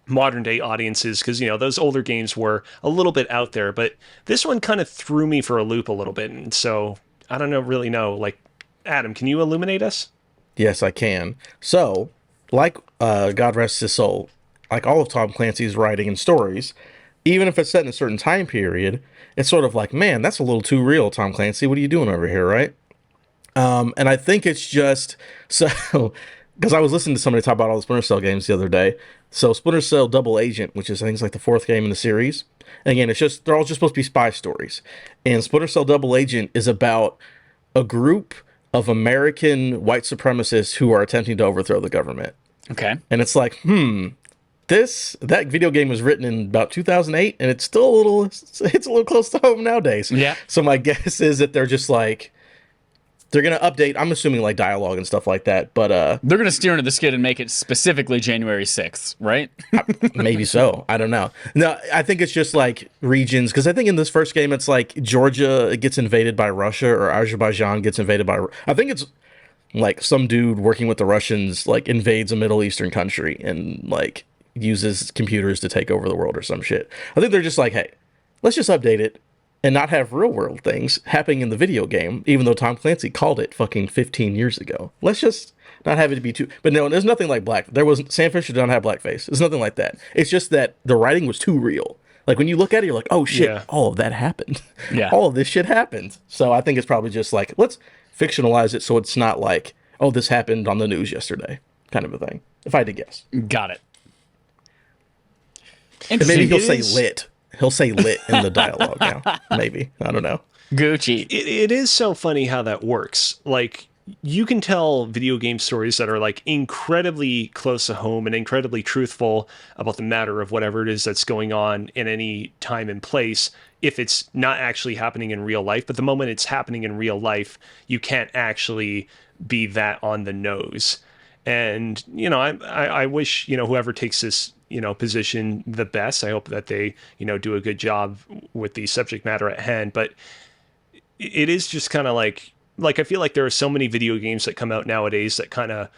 modern day audiences because those older games were a little bit out there, but this one kind of threw me for a loop a little bit, and so I don't really know. Like, Adam, can you illuminate us? Yes, I can. So, like God rest his soul, like all of Tom Clancy's writing and stories, even if it's set in a certain time period, it's sort of like, man, that's a little too real, Tom Clancy. What are you doing over here, right? And I think it's just so because I was listening to somebody talk about all the Splinter Cell games the other day. So Splinter Cell Double Agent, which is I think it's like the fourth game in the series. And again, they're all just supposed to be spy stories. And Splinter Cell Double Agent is about a group of American white supremacists who are attempting to overthrow the government. Okay. And it's like, that video game was written in about 2008, and it's still it's a little close to home nowadays. Yeah. So my guess is that they're just like, They're gonna update. I'm assuming like dialogue and stuff like that, but they're gonna steer into the skid and make it specifically January 6th, right? maybe so. I don't know. No, I think it's just like regions, because I think in this first game it's like Georgia gets invaded by Russia or Azerbaijan gets invaded by. I think it's like some dude working with the Russians like invades a Middle Eastern country and like uses computers to take over the world or some shit. I think they're just like, hey, let's just update it and not have real world things happening in the video game, even though Tom Clancy called it fucking 15 years ago. Let's just not have it be too. But no, there's nothing like black. There was Sam Fisher did not have blackface. It's nothing like that. It's just that the writing was too real. Like when you look at it, you're like, oh shit, all of that happened. Yeah, all of this shit happened. So I think it's probably just like, let's fictionalize it so it's not like, oh, this happened on the news yesterday, kind of a thing. If I had to guess. Got it. And maybe he'll say lit. He'll say lit in the dialogue now. Maybe. I don't know. Gucci. It is so funny how that works. Like, you can tell video game stories that are like incredibly close to home and incredibly truthful about the matter of whatever it is that's going on in any time and place if it's not actually happening in real life. But the moment it's happening in real life, you can't actually be that on the nose. And, you know, I wish, you know, whoever takes this, you know, position the best. I hope that they, you know, do a good job with the subject matter at hand. But it is just kind of like I feel like there are so many video games that come out nowadays that kind of,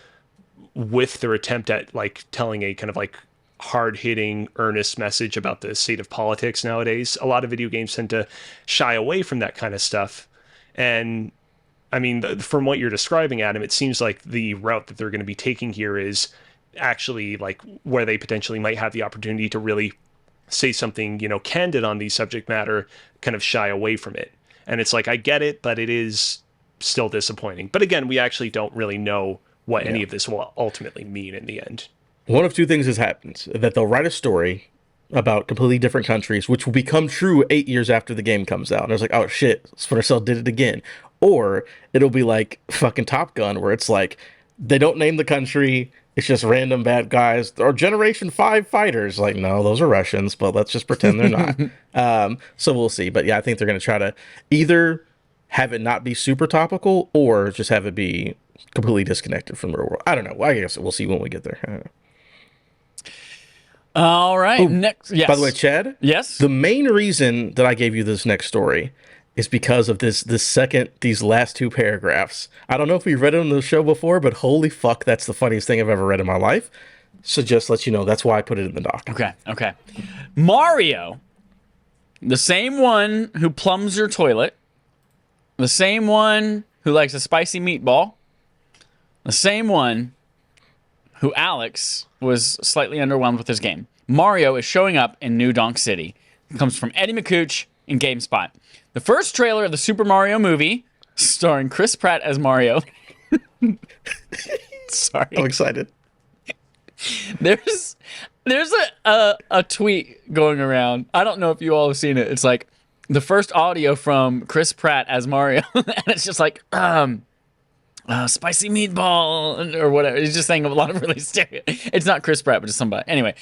with their attempt at like telling a kind of like hard-hitting, earnest message about the state of politics nowadays, a lot of video games tend to shy away from that kind of stuff. And I mean, from what you're describing, Adam, it seems like the route that they're going to be taking here is actually like where they potentially might have the opportunity to really say something, you know, candid on the subject matter, kind of shy away from it. And it's like, I get it, but it is still disappointing. But again, we actually don't really know what any of this will ultimately mean in the end. One of two things has happened: that they'll write a story about completely different countries, which will become true 8 years after the game comes out. And it's like, oh shit, Splinter Cell did it again. Or it'll be like fucking Top Gun, where it's like, they don't name the country, it's just random bad guys, or Generation 5 fighters. Like, no, those are Russians, but let's just pretend they're not. So we'll see. But yeah, I think they're going to try to either have it not be super topical or just have it be completely disconnected from the real world. I don't know. I guess we'll see when we get there. I don't know. All right. Ooh, next. Yes. By the way, Chad. Yes. The main reason that I gave you this next story is because of these last two paragraphs. I don't know if we've read it on the show before, but holy fuck, that's the funniest thing I've ever read in my life. So just let you know, that's why I put it in the doc. Okay. Mario, the same one who plumbs your toilet, the same one who likes a spicy meatball, the same one who Alex was slightly underwhelmed with his game. Mario is showing up in New Donk City. It comes from Eddie McCooch in GameSpot. The first trailer of the Super Mario movie, starring Chris Pratt as Mario. Sorry. I'm excited. There's a tweet going around. I don't know if you all have seen it. It's like the first audio from Chris Pratt as Mario. And it's just like, spicy meatball or whatever. He's just saying a lot of really it's not Chris Pratt, but just somebody. Anyway,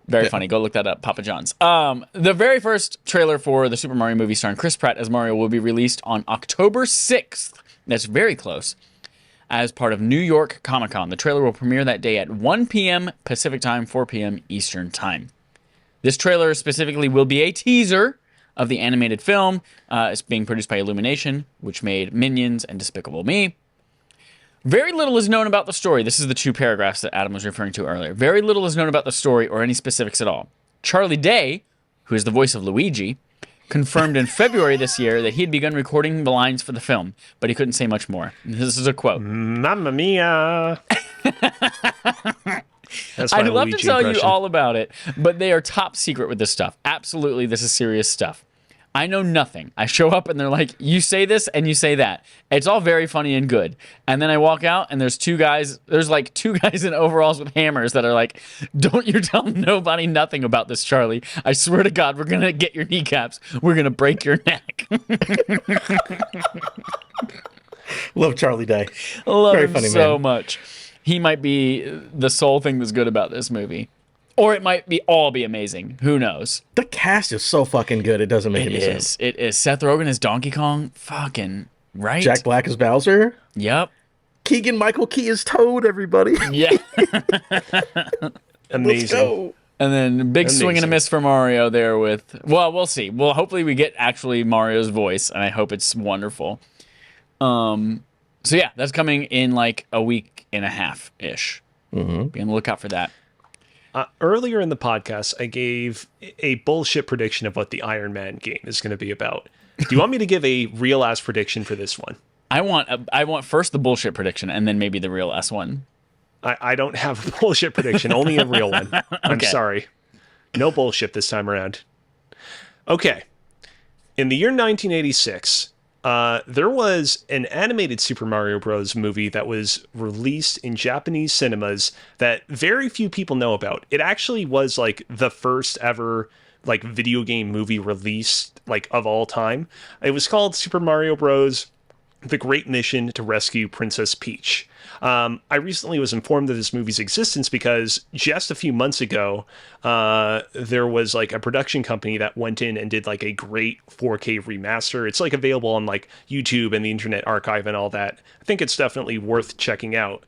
very funny. Go look that up, Papa John's. The very first trailer for the Super Mario movie starring Chris Pratt as Mario will be released on October 6th. That's very close. As part of New York Comic Con. The trailer will premiere that day at 1 p.m. Pacific Time, 4 p.m. Eastern Time. This trailer specifically will be a teaser of the animated film. It's being produced by Illumination, which made Minions and Despicable Me. Very little is known about the story. This is the two paragraphs that Adam was referring to earlier. Very little is known about the story or any specifics at all. Charlie Day, who is the voice of Luigi, confirmed in February this year that he had begun recording the lines for the film, but he couldn't say much more. This is a quote. Mamma mia. I'd love to tell you all about it, but they are top secret with this stuff. Absolutely, this is serious stuff. I know nothing. I show up and they're like, you say this and you say that. It's all very funny and good. And then I walk out and there's two guys in overalls with hammers that are like, don't you tell nobody nothing about this, Charlie. I swear to God, we're going to get your kneecaps. We're going to break your neck. Love Charlie Day. Love very him funny, so man. Much. He might be the sole thing that's good about this movie. Or it might be amazing. Who knows? The cast is so fucking good. It doesn't make any sense. It is. Seth Rogen as Donkey Kong. Fucking Right? Jack Black is Bowser. Yep. Keegan-Michael Key is Toad, everybody. Yeah. Amazing. Let's go. And then big swing and a Amazing. miss for Mario there with, well, we'll see. Well, hopefully we get actually Mario's voice, and I hope it's wonderful. So yeah, that's coming in like a week and a half-ish. Mm-hmm. Be on the lookout for that. Earlier in the podcast, I gave a bullshit prediction of what the Iron Man game is going to be about. Do you want me to give a real ass prediction for this one? I want first the bullshit prediction, and then maybe the real S one. I don't have a bullshit prediction, only a real one. I'm Okay. sorry. No bullshit this time around. Okay. In the year 1986, there was an animated Super Mario Bros. Movie that was released in Japanese cinemas that very few people know about. It actually was like the first ever like video game movie released like of all time. It was called Super Mario Bros. The Great Mission to Rescue Princess Peach. I recently was informed of this movie's existence because just a few months ago, there was like a production company that went in and did like a great 4K remaster. It's like available on like YouTube and the Internet Archive and all that. I think it's definitely worth checking out.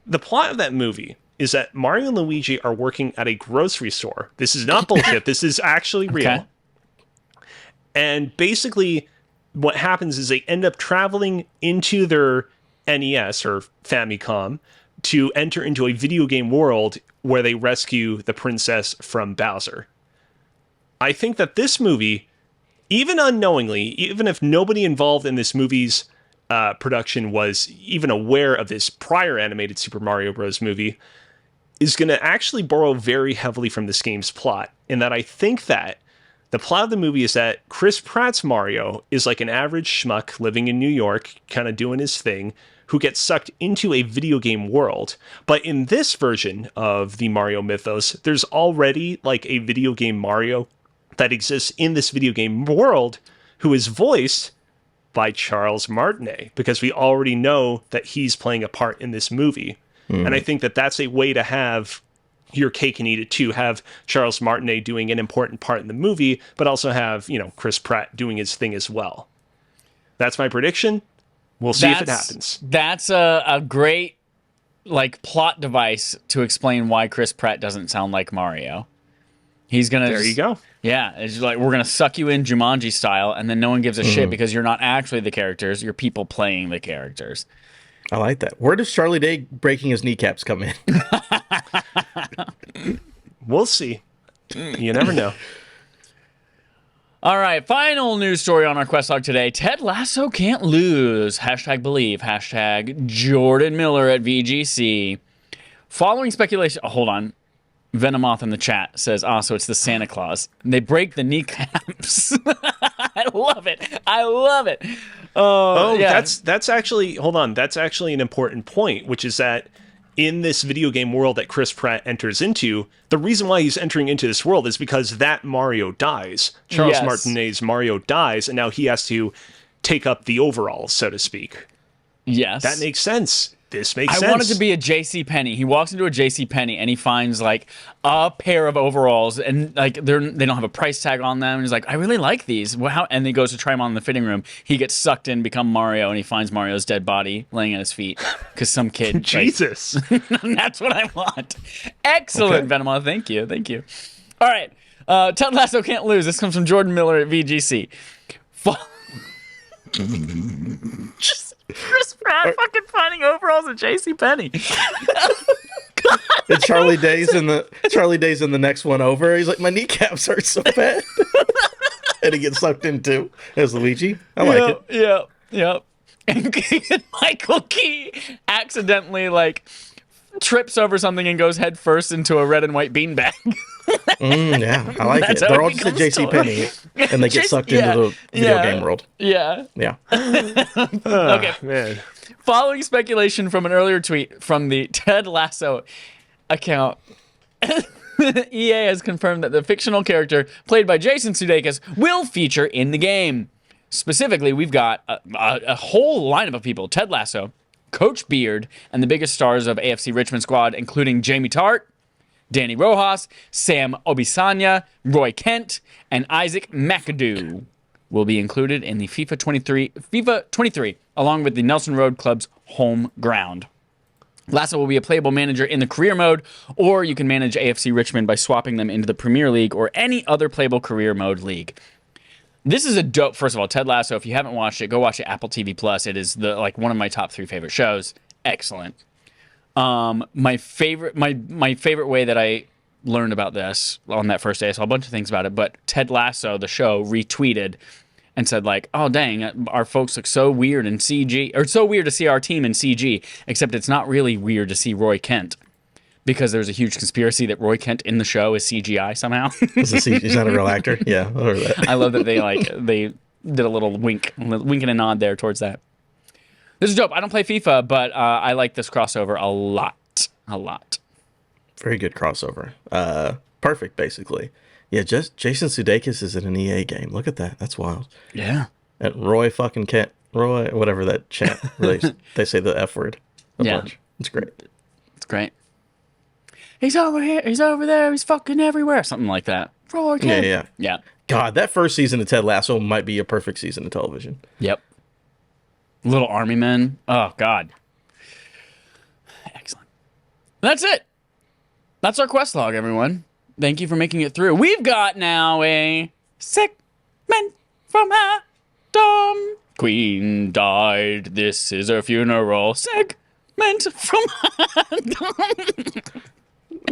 The plot of that movie is that Mario and Luigi are working at a grocery store. This is not bullshit. This is actually real. Okay. And basically, what happens is they end up traveling into their NES or Famicom to enter into a video game world where they rescue the princess from Bowser. I think that this movie, even unknowingly, even if nobody involved in this movie's production was even aware of this prior animated Super Mario Bros. Movie, is going to actually borrow very heavily from this game's plot. In that I think that the plot of the movie is that Chris Pratt's Mario is like an average schmuck living in New York, kind of doing his thing, who gets sucked into a video game world. But in this version of the Mario mythos, there's already like a video game Mario that exists in this video game world who is voiced by Charles Martinet, because we already know that he's playing a part in this movie. And I think that that's a way to have your cake and eat it too. Have Charles Martinet doing an important part in the movie, but also have, you know, Chris Pratt doing his thing as well. That's my prediction. We'll see if it happens. That's a great like plot device to explain why Chris Pratt doesn't sound like Mario. He's gonna. There you go. Yeah, it's like we're gonna suck you in Jumanji style, and then no one gives a shit because you're not actually the characters. You're people playing the characters. I like that. Where does Charlie Day breaking his kneecaps come in? We'll see. You never know. All right, final news story on our quest log today. Ted Lasso can't lose. Hashtag believe. Hashtag Jordan Miller at VGC. Following speculation. Oh, hold on. Venomoth in the chat says, so it's the Santa Claus. They break the kneecaps. I love it. I love it. Yeah. That's actually, hold on. That's actually an important point, which is that in this video game world that Chris Pratt enters into, the reason why he's entering into this world is because that Mario dies. Charles Martinet's Mario dies, and now he has to take up the overalls, so to speak. Yes. That makes sense. This makes sense. I want it to be a JCPenney. He walks into a JCPenney and he finds like a pair of overalls and like they don't have a price tag on them. And he's like, I really like these. Well, and he goes to try them on in the fitting room. He gets sucked in, become Mario, and he finds Mario's dead body laying at his feet because some kid. Jesus. That's what I want. Excellent, okay. Venema. Thank you. Thank you. All right. Ted Lasso can't lose. This comes from Jordan Miller at VGC. Chris Pratt fucking finding overalls at JCPenney. And Charlie Day's in the next one over. He's like, my kneecaps hurt so bad. And he gets sucked into as Luigi. I like it. Yeah. And Michael Key accidentally like trips over something and goes head first into a red and white beanbag. Yeah, I like it. They're all just at JCPenney, and they get sucked into the video game world. Yeah. Okay, man. Following speculation from an earlier tweet from the Ted Lasso account, EA has confirmed that the fictional character played by Jason Sudeikis will feature in the game. Specifically, we've got a whole lineup of people: Ted Lasso, Coach Beard, and the biggest stars of AFC Richmond squad, including Jamie Tart, Danny Rojas, Sam Obisanya, Roy Kent, and Isaac McAdoo. will be included in the FIFA 23, along with the Nelson Road Club's home ground. Lasso will be a playable manager in the career mode, or you can manage AFC Richmond by swapping them into the Premier League or any other playable career mode league. This is a dope. First of all, Ted Lasso. If you haven't watched it, go watch it. Apple TV Plus. It is one of my top 3 favorite shows. Excellent. My favorite way that I learned about this on that first day, I saw a bunch of things about it, but Ted Lasso, the show, retweeted and said like, "Oh dang, our folks look so weird in CG, or it's so weird to see our team in CG, except it's not really weird to see Roy Kent." Because there's a huge conspiracy that Roy Kent in the show is CGI somehow. He's not a real actor. Yeah, I heard that. I love that they did a little wink and a nod there towards that. This is dope. I don't play FIFA, but I like this crossover a lot. Very good crossover. Perfect, basically. Yeah, just Jason Sudeikis is in an EA game. Look at that. That's wild. Yeah. And Roy fucking Kent. Roy, whatever that chant. They say the F word a bunch. It's great. It's great. He's over here. He's over there. He's fucking everywhere. Something like that. Roy Kent. Yeah. God, that first season of Ted Lasso might be a perfect season of television. Yep. Little army men. Oh, God. Excellent. That's it. That's our quest log, everyone. Thank you for making it through. We've got now a segment from Adam. Queen died. This is her funeral. Segment from Adam.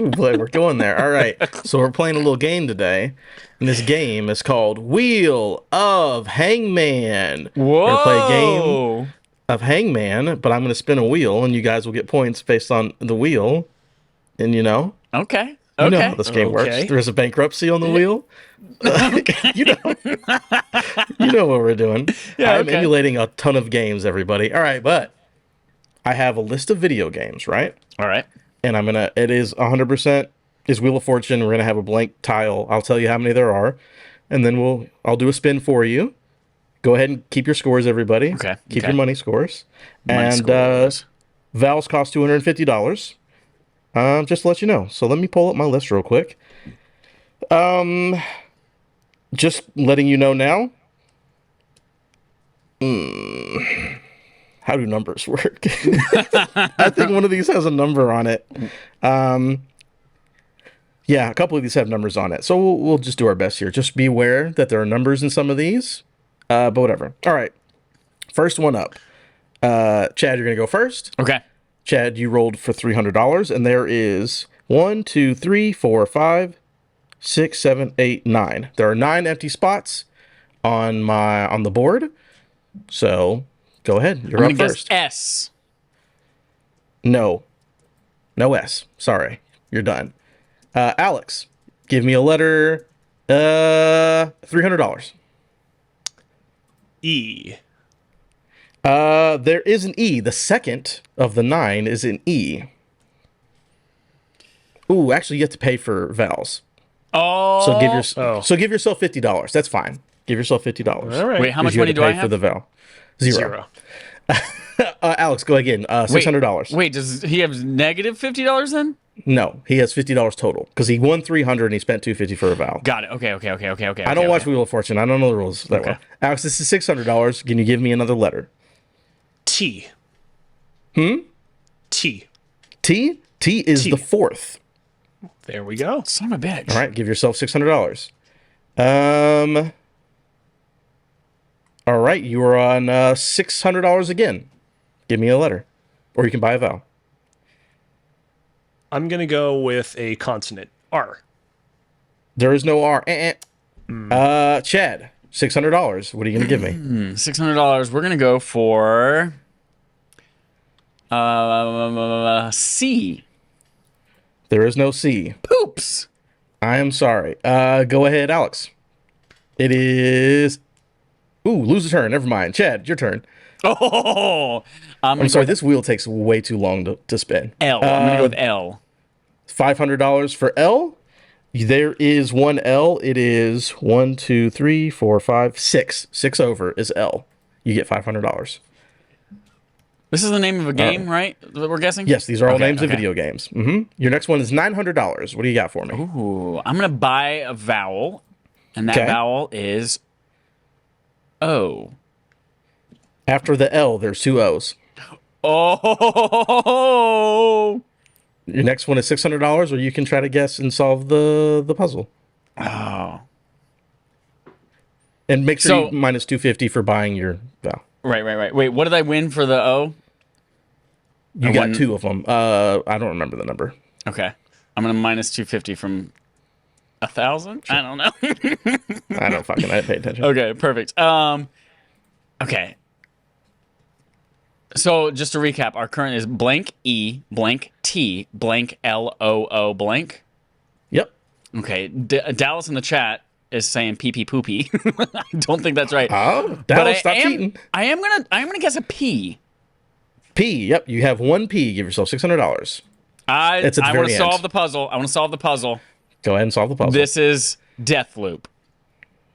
Ooh, boy, we're going there. All right. So we're playing a little game today. And this game is called Wheel of Hangman. Whoa. We're going to play a game of Hangman, but I'm going to spin a wheel, and you guys will get points based on the wheel. And Okay. You know how this game works. There's a bankruptcy on the wheel. You know what we're doing. Yeah, I'm emulating a ton of games, everybody. All right, but I have a list of video games, right? All right. And it is 100% is Wheel of Fortune. We're going to have a blank tile. I'll tell you how many there are. And then I'll do a spin for you. Go ahead and keep your scores, everybody. Okay. Keep your money scores. Vowels cost $250. Just to let you know. So let me pull up my list real quick. Just letting you know now. How do numbers work? I think one of these has a number on it. Yeah, a couple of these have numbers on it. So we'll just do our best here. Just be aware that there are numbers in some of these. But whatever. All right. First one up. Chad, you're going to go first. Okay. Chad, you rolled for $300, and there is 1, 2, 3, 4, 5, 6, 7, 8, 9. There are 9 empty spots on the board. So go ahead. You're up first. S. No S. Sorry. You're done. Alex, give me a letter. $300. E. There is an E. The second of the 9 is an E. Ooh, actually, you have to pay for vowels. Oh. So give yourself $50. That's fine. Give yourself $50. All right. Wait, how much money do I have? For the vowel? Zero. Alex, go again. $600. Wait, does he have negative $50 then? No, he has $50 total because he won $300 and he spent $250 for a vowel. Got it. Okay. I don't watch Wheel of Fortune. I don't know the rules that well. Alex, this is $600. Can you give me another letter? T. T. T? T is the fourth. There we go. Son of a bitch. All right, give yourself $600. All right, you are on $600 again. Give me a letter, or you can buy a vowel. I'm going to go with a consonant. R. There is no R. Chad, $600. What are you going to give me? $600. We're going to go for C. There is no C. Poops. I am sorry. Go ahead, Alex. It is... Ooh, lose a turn. Never mind. Chad, your turn. Oh, I'm sorry. This wheel takes way too long to spin. L. I'm going to go with L. $500 for L. There is one L. It is 1, 2, 3, 4, 5, 6. 6 over is L. You get $500. This is the name of a game, right? That we're guessing? Yes, these are all names of video games. Your next one is $900. What do you got for me? Ooh, I'm going to buy a vowel, and that vowel is O. After the L, there's 2 O's. Oh. Your next one is $600, or you can try to guess and solve the puzzle. Oh. And make sure So- you minus 250 for buying your vowel. Right. Wait, what did I win for the O? You I got won- 2 of them. I don't remember the number. Okay. I'm going to minus 250 from 1,000? I don't know. I don't fucking I didn't pay attention. Okay, perfect. Okay. So just to recap, our current is blank E, blank T, blank LOO, blank. Yep. Okay. Dallas in the chat is saying pee pee poopy. I don't think that's right. Oh, But Dallas, stop cheating. I'm gonna guess a P. P. Yep, you have 1 P. Give yourself $600. I It's at the want to very solve end. the puzzle. I want to solve the puzzle. Go ahead and solve the puzzle. This is Deathloop.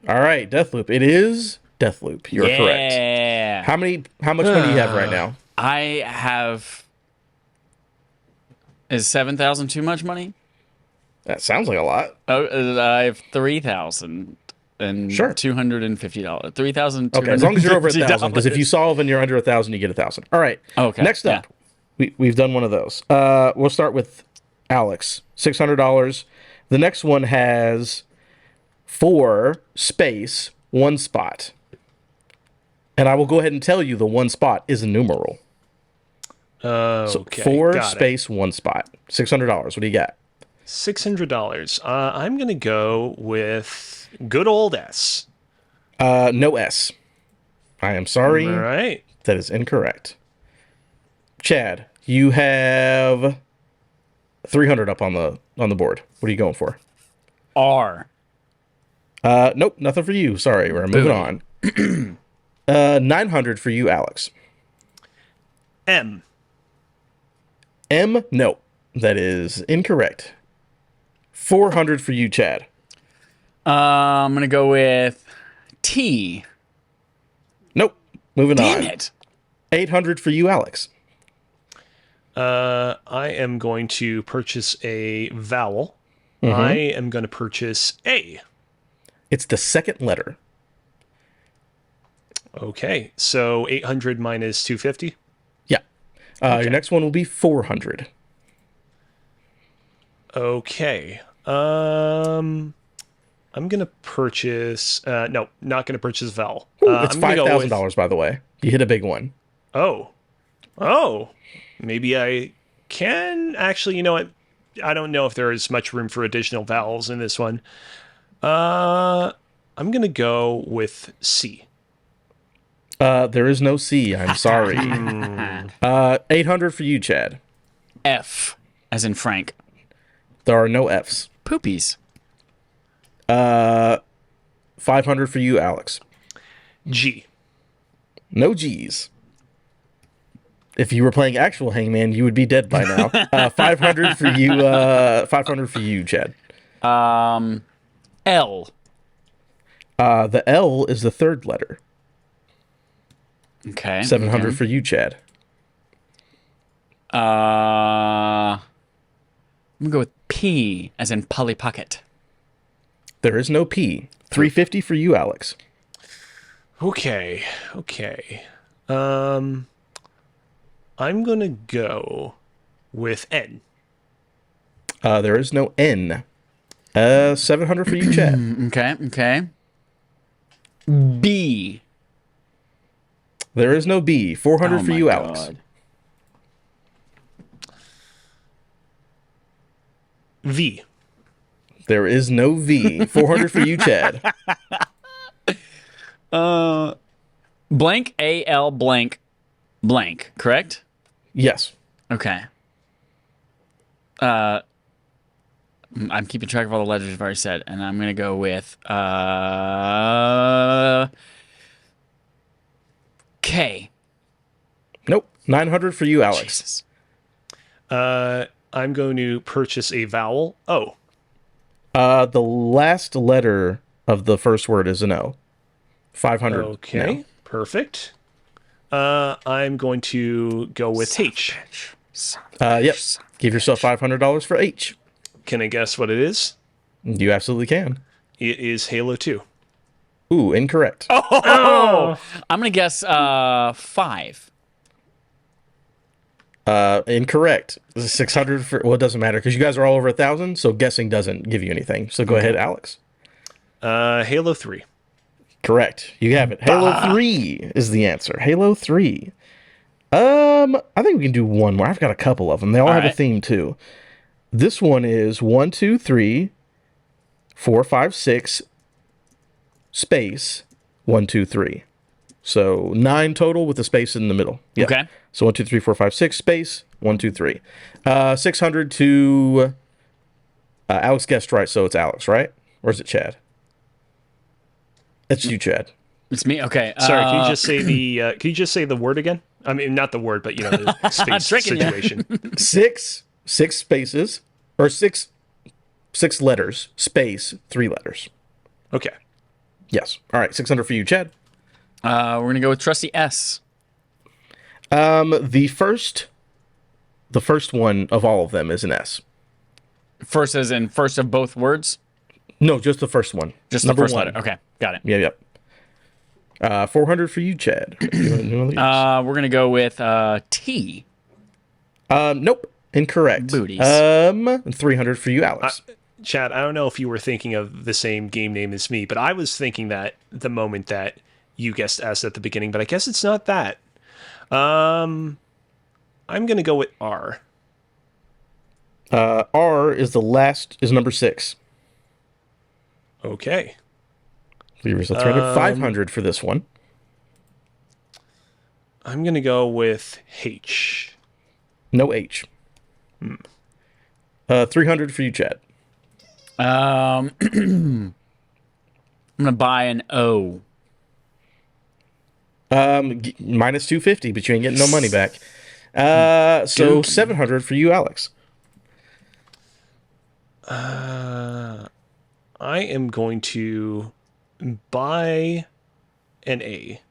All right, Deathloop. It is Deathloop. You're correct. Yeah. How much money do you have right now? I have. Is 7,000 too much money? That sounds like a lot. Oh, I have 3,000 and Sure. $250. 3,000. Okay, as long as you're over 1,000, because if you solve and you're under 1,000, you get 1,000. All right. Okay, Next up, we've done one of those. We'll start with Alex. $600. The next one has 4 space 1 spot, and I will go ahead and tell you the 1 spot is a numeral. So Okay. 4 got it. space 1 spot. $600. What do you got? $600. I'm going to go with good old S. No S. I am sorry. All right. That is incorrect. Chad, you have 300 up on the board. What are you going for? R. Nope, nothing for you. Sorry, we're moving on. 900 for you, Alex. M. M, no, that is incorrect. 400 for you, Chad. I'm gonna go with T. Nope, moving Damn on. it. 800 for you, Alex. I am going to purchase a vowel. Mm-hmm. I am going to purchase A. It's the second letter. Okay, so 800 minus 250. Yeah. Your next one will be 400. Okay. I'm gonna purchase. No, not gonna purchase vowel. It's I'm gonna go with- $5,000, by the way. You hit a big one. Oh, maybe I can actually. You know what? I don't know if there is much room for additional vowels in this one. I'm gonna go with C. There is no C. I'm sorry. 800 for you, Chad. F. As in Frank. There are no F's. Poopies. 500 for you, Alex. G. No G's. If you were playing actual Hangman, you would be dead by now. 500 for you. 500 for you, Chad. L. The L is the third letter. Okay. 700 okay. for you, Chad. I'm gonna go with P. As in Polly Pocket. There is no P. 350 for you, Alex. Okay. I'm gonna go with N. There is no N. 700 for you, Chad. Okay. B. There is no B. 400 Oh for my you, God. Alex. V. There is no V. 400 for you, Chad. Blank AL blank blank. Correct. Yes. Okay. I'm keeping track of all the letters you've already said, and I'm gonna go with K. Nope. 900 for you, Alex. Jesus. I'm going to purchase a vowel. O. The last letter of the first word is an O. 500. Okay. No. Perfect. I'm going to go with H. Yep. Give yourself $500 for H. Can I guess what it is? You absolutely can. It is Halo 2. Ooh, incorrect. Oh, I'm gonna guess 5. Incorrect. 600 for, well, it doesn't matter because you guys are all over 1,000, so guessing doesn't give you anything. So go ahead, Alex. Halo 3. Correct. You have it. Halo 3 is the answer. Halo 3. I think we can do one more. I've got a couple of them. They all have a right. theme too. This one is 1, 2, 3, 4, 5, 6, space 1, 2, 3. So 9 total with a space in the middle. Yeah. Okay. So 1, 2, 3, 4, 5, 6, space 1, 2, 3. 600 to Alex guessed right, so it's Alex, right? Or is it Chad? It's you, Chad. It's me. Okay. Sorry, can you just say the word again? I mean, not the word, but the space tricking ya. situation. Six spaces, or six letters, space 3 letters. Okay. Yes. All right. 600 for you, Chad. We're gonna go with trusty S. The first one of all of them is an S. First as in first of both words? No, just the first one. Just Number the first one. letter. Okay, got it. Yeah, yep. 400 for you, Chad. We're gonna go with T. Nope. Incorrect. Booties. 300 for you, Alex. Chad, I don't know if you were thinking of the same game name as me, but I was thinking that the moment that you guessed S at the beginning, but I guess it's not that. I'm going to go with R. R is number 6. Okay. Leave yourself 300. 500 for this one. I'm going to go with H. No H. 300 for you, Chad. I'm gonna buy an O. Minus 250, but you ain't getting no money back. So 700 for you, Alex. I am going to buy an A.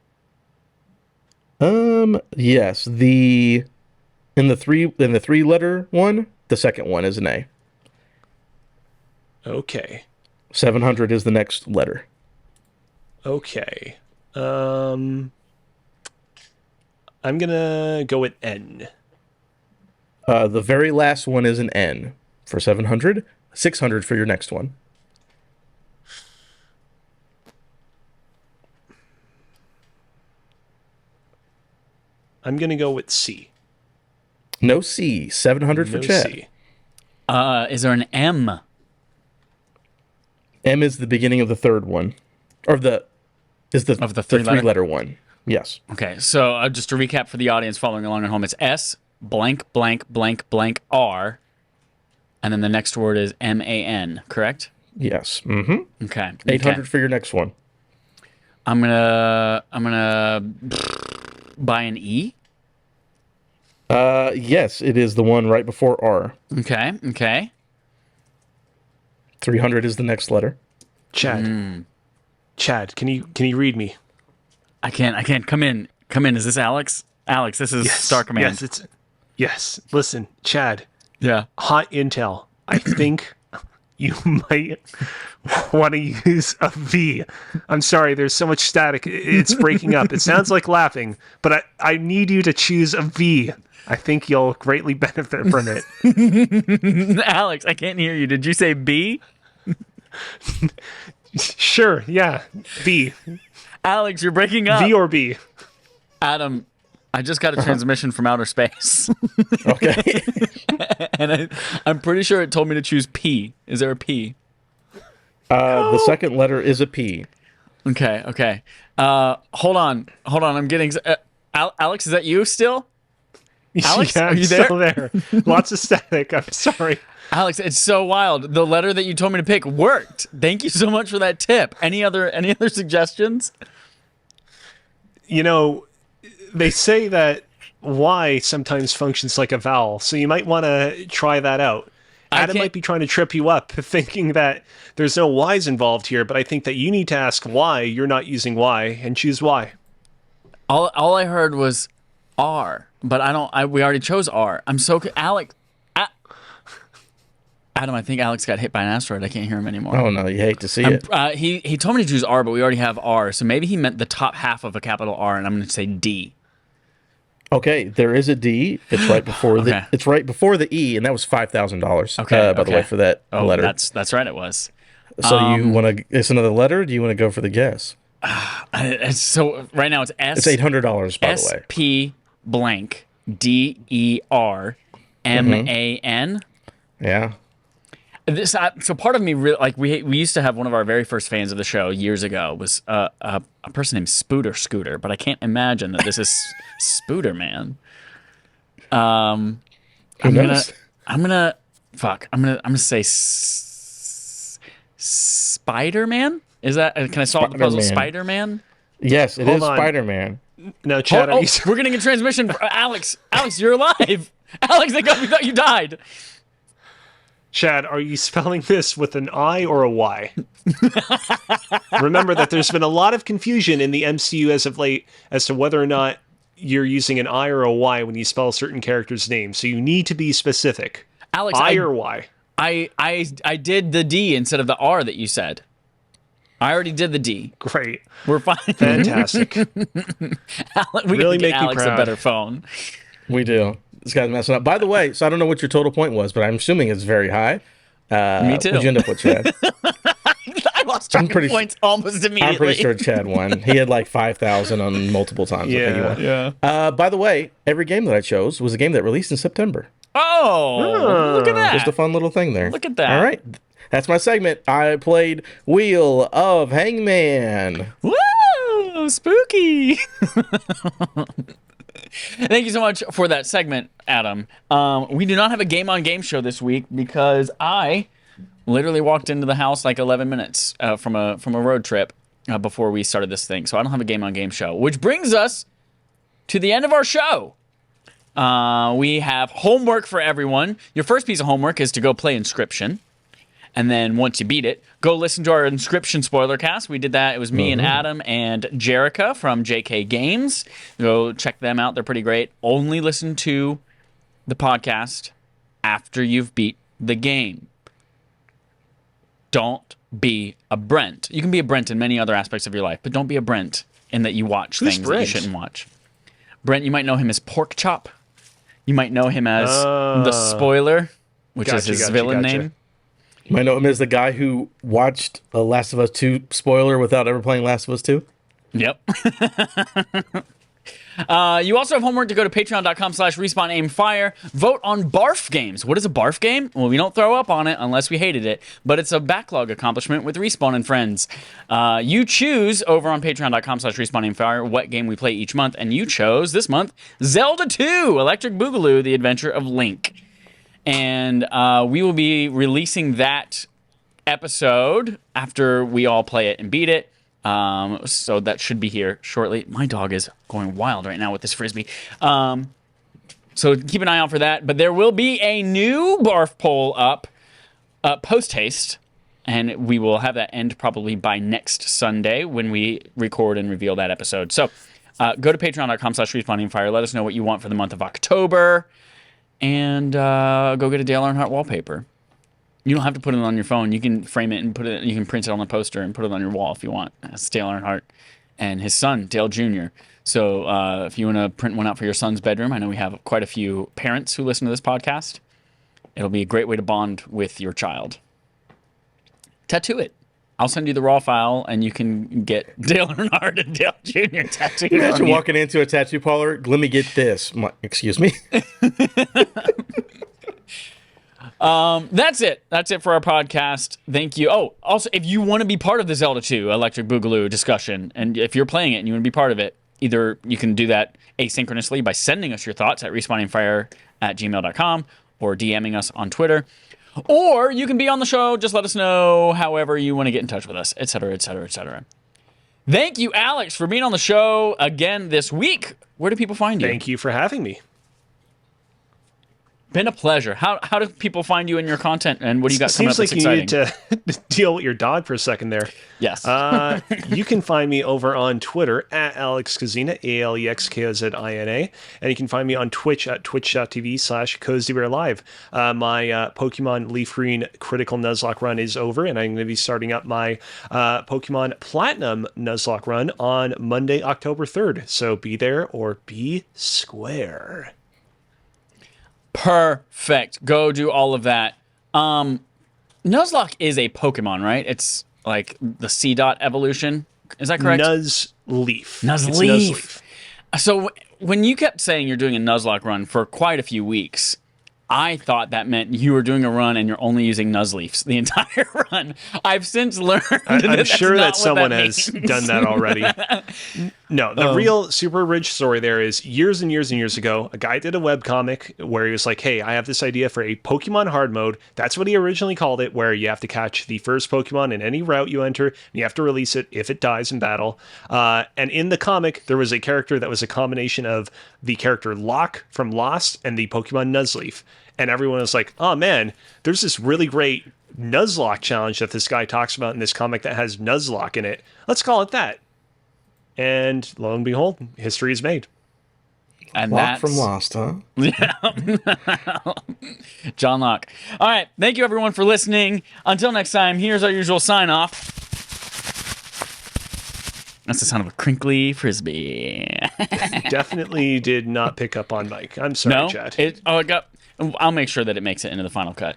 Yes, in the three letter one, the second one is an A. Okay. 700 is the next letter. Okay. I'm gonna go with N. The very last one is an N for 700. 600 for your next one. I'm gonna go with C. No C. 700 for Chad. C. Is there an M? M is the beginning of the third one, or the three-letter one. Yes. Okay, so just to recap for the audience following along at home, it's S blank blank blank blank R, and then the next word is MAN. Correct? Yes. Mm-hmm. Okay. 800 for your next one. I'm gonna buy an E. Yes, it is the one right before R. Okay. 300 is the next letter. Chad. Chad, can you read me? I can't. Come in. Is this Alex? Alex, this is Star Command. Yes. Listen, Chad. Yeah. Hot intel. I think you might want to use a V. I'm sorry, there's so much static. It's breaking up. It sounds like laughing, but I need you to choose a V. I think you'll greatly benefit from it. Alex, I can't hear you. Did you say B? Sure, yeah. V. Alex, you're breaking up. V or B. Adam, I just got a transmission from outer space. Okay. And I'm pretty sure it told me to choose P. Is there a P? The second letter is a P. Okay. Hold on. I'm getting... Alex, is that you still? Alex, Yeah, are I'm you there? still there. Lots of static. I'm sorry. Alex, it's so wild. The letter that you told me to pick worked. Thank you so much for that tip. Any other suggestions? You know, they say that Y sometimes functions like a vowel, so you might want to try that out. Adam might be trying to trip you up, thinking that there's no Y's involved here, but I think that you need to ask why you're not using Y and choose Y. All I heard was R, but we already chose R. I'm so Alex. Adam, I think Alex got hit by an asteroid. I can't hear him anymore. Oh no, you hate to see it. He told me to choose R, but we already have R, so maybe he meant the top half of a capital R, and I'm going to say D. Okay, there is a D. It's right before Okay. it's right before the E, and that was $5,000. Okay, by the way, for that letter. That's right. It was. So you want to? It's another letter. Or do you want to go for the guess? So right now it's S. It's $800, by the way. SP blank DER MAN. Yeah. So part of me really like we used to have one of our very first fans of the show years ago was a person named Scooter, but I can't imagine that this is Spooter Man. I'm gonna say Spider Man. Is that? Can I solve the puzzle? Spider Man. Yes, it is Spider-Man. No, Chad. We're getting a transmission. Alex, you're alive. Alex, we thought you died. Chad, are you spelling this with an I or a Y? Remember that there's been a lot of confusion in the MCU as of late as to whether or not you're using an I or a Y when you spell certain characters' names. So you need to be specific. Alex, I or Y? I did the D instead of the R that you said. I already did the D. Great. We're fine. Fantastic. We really can get make Alex me proud. a better phone. We do. This guy's messing up. By the way, so I don't know what your total point was, but I'm assuming it's very high. Me too. What'd you end up with, Chad? I lost track of points almost immediately. I'm pretty sure Chad won. He had like 5,000 on multiple times. I think he won. Yeah. By the way, every game that I chose was a game that released in September. Oh, look at that. Just a fun little thing there. Look at that. All right. That's my segment. I played Wheel of Hangman. Woo! Spooky. Thank you so much for that segment, Adam. We do not have a game on game show this week because I literally walked into the house like 11 minutes from a road trip before we started this thing. So I don't have a game on game show, which brings us to the end of our show. We have homework for everyone. Your first piece of homework is to go play Inscription. And then once you beat it, go listen to our Inscription spoiler cast. We did that. It was me and Adam and Jerica from JK Games. Go check them out. They're pretty great. Only listen to the podcast after you've beat the game. Don't be a Brent. You can be a Brent in many other aspects of your life, but don't be a Brent in that you watch things that you shouldn't watch. Brent, you might know him as Pork Chop. You might know him as the Spoiler, which is his villain name. You might know him as the guy who watched Last of Us 2 spoiler without ever playing Last of Us 2. Yep. You also have homework to go to patreon.com/respawnaimfire. Vote on barf games. What is a barf game? Well, we don't throw up on it unless we hated it, but it's a backlog accomplishment with Respawn and friends. You choose over on patreon.com/respawnaimfire what game we play each month, and you chose this month Zelda 2 Electric Boogaloo, The Adventure of Link. And we will be releasing that episode after we all play it and beat it. So that should be here shortly. My dog is going wild right now with this Frisbee. So keep an eye out for that. But there will be a new barf poll up post-haste. And we will have that end probably by next Sunday when we record and reveal that episode. So go to patreon.com/respawnaimfire. Let us know what you want for the month of October. And go get a Dale Earnhardt wallpaper. You don't have to put it on your phone. You can frame it and put it. You can print it on a poster and put it on your wall if you want. That's Dale Earnhardt and his son, Dale Jr. So if you want to print one out for your son's bedroom, I know we have quite a few parents who listen to this podcast. It'll be a great way to bond with your child. Tattoo it. I'll send you the raw file, and you can get Dale Earnhardt and Dale Jr. tattooed. Imagine walking into a tattoo parlor. Let me get this. Excuse me. That's it. That's it for our podcast. Thank you. Oh, also, if you want to be part of the Zelda 2 Electric Boogaloo discussion, and if you're playing it and you want to be part of it, either you can do that asynchronously by sending us your thoughts at respawnaimfire@gmail.com or DMing us on Twitter. Or you can be on the show. Just let us know however you want to get in touch with us, etc., etc., etc. Thank you, Alex, for being on the show again this week. Where do people find you? Thank you for having me. Been a pleasure. How do people find you and your content, and what do you got coming up Seems that's like you exciting? needed to deal with your dog for a second there. Yes. You can find me over on Twitter at Alex Kazina, ALEXKOZINA, and you can find me on Twitch at twitch.tv/CozyBearLive. My Pokemon Leaf Green Critical Nuzlocke run is over, and I'm going to be starting up my Pokemon Platinum Nuzlocke run on Monday, October 3rd. So be there or be square. Perfect. Go do all of that. Nuzlocke is a Pokemon, right? It's like the C dot evolution. Is that correct? Nuzleaf. Nuzleaf. So when you kept saying you're doing a Nuzlocke run for quite a few weeks, I thought that meant you were doing a run and you're only using Nuzleafs the entire run. I've since learned I'm sure that someone has has done that already. No, the real super rich story there is years and years and years ago, a guy did a webcomic where he was like, hey, I have this idea for a Pokemon hard mode. That's what he originally called it, where you have to catch the first Pokemon in any route you enter, and you have to release it if it dies in battle. And in the comic, there was a character that was a combination of the character Locke from Lost and the Pokemon Nuzleaf. And everyone was like, oh man, there's this really great Nuzlocke challenge that this guy talks about in this comic that has Nuzlocke in it. Let's call it that. And lo and behold, history is made. And Locke that's from Lost, huh? John Locke. All right. Thank you, everyone, for listening. Until next time, here's our usual sign off. That's the sound of a crinkly frisbee. Definitely did not pick up on Mike. I'm sorry, No? Chad. I'll make sure that it makes it into the final cut.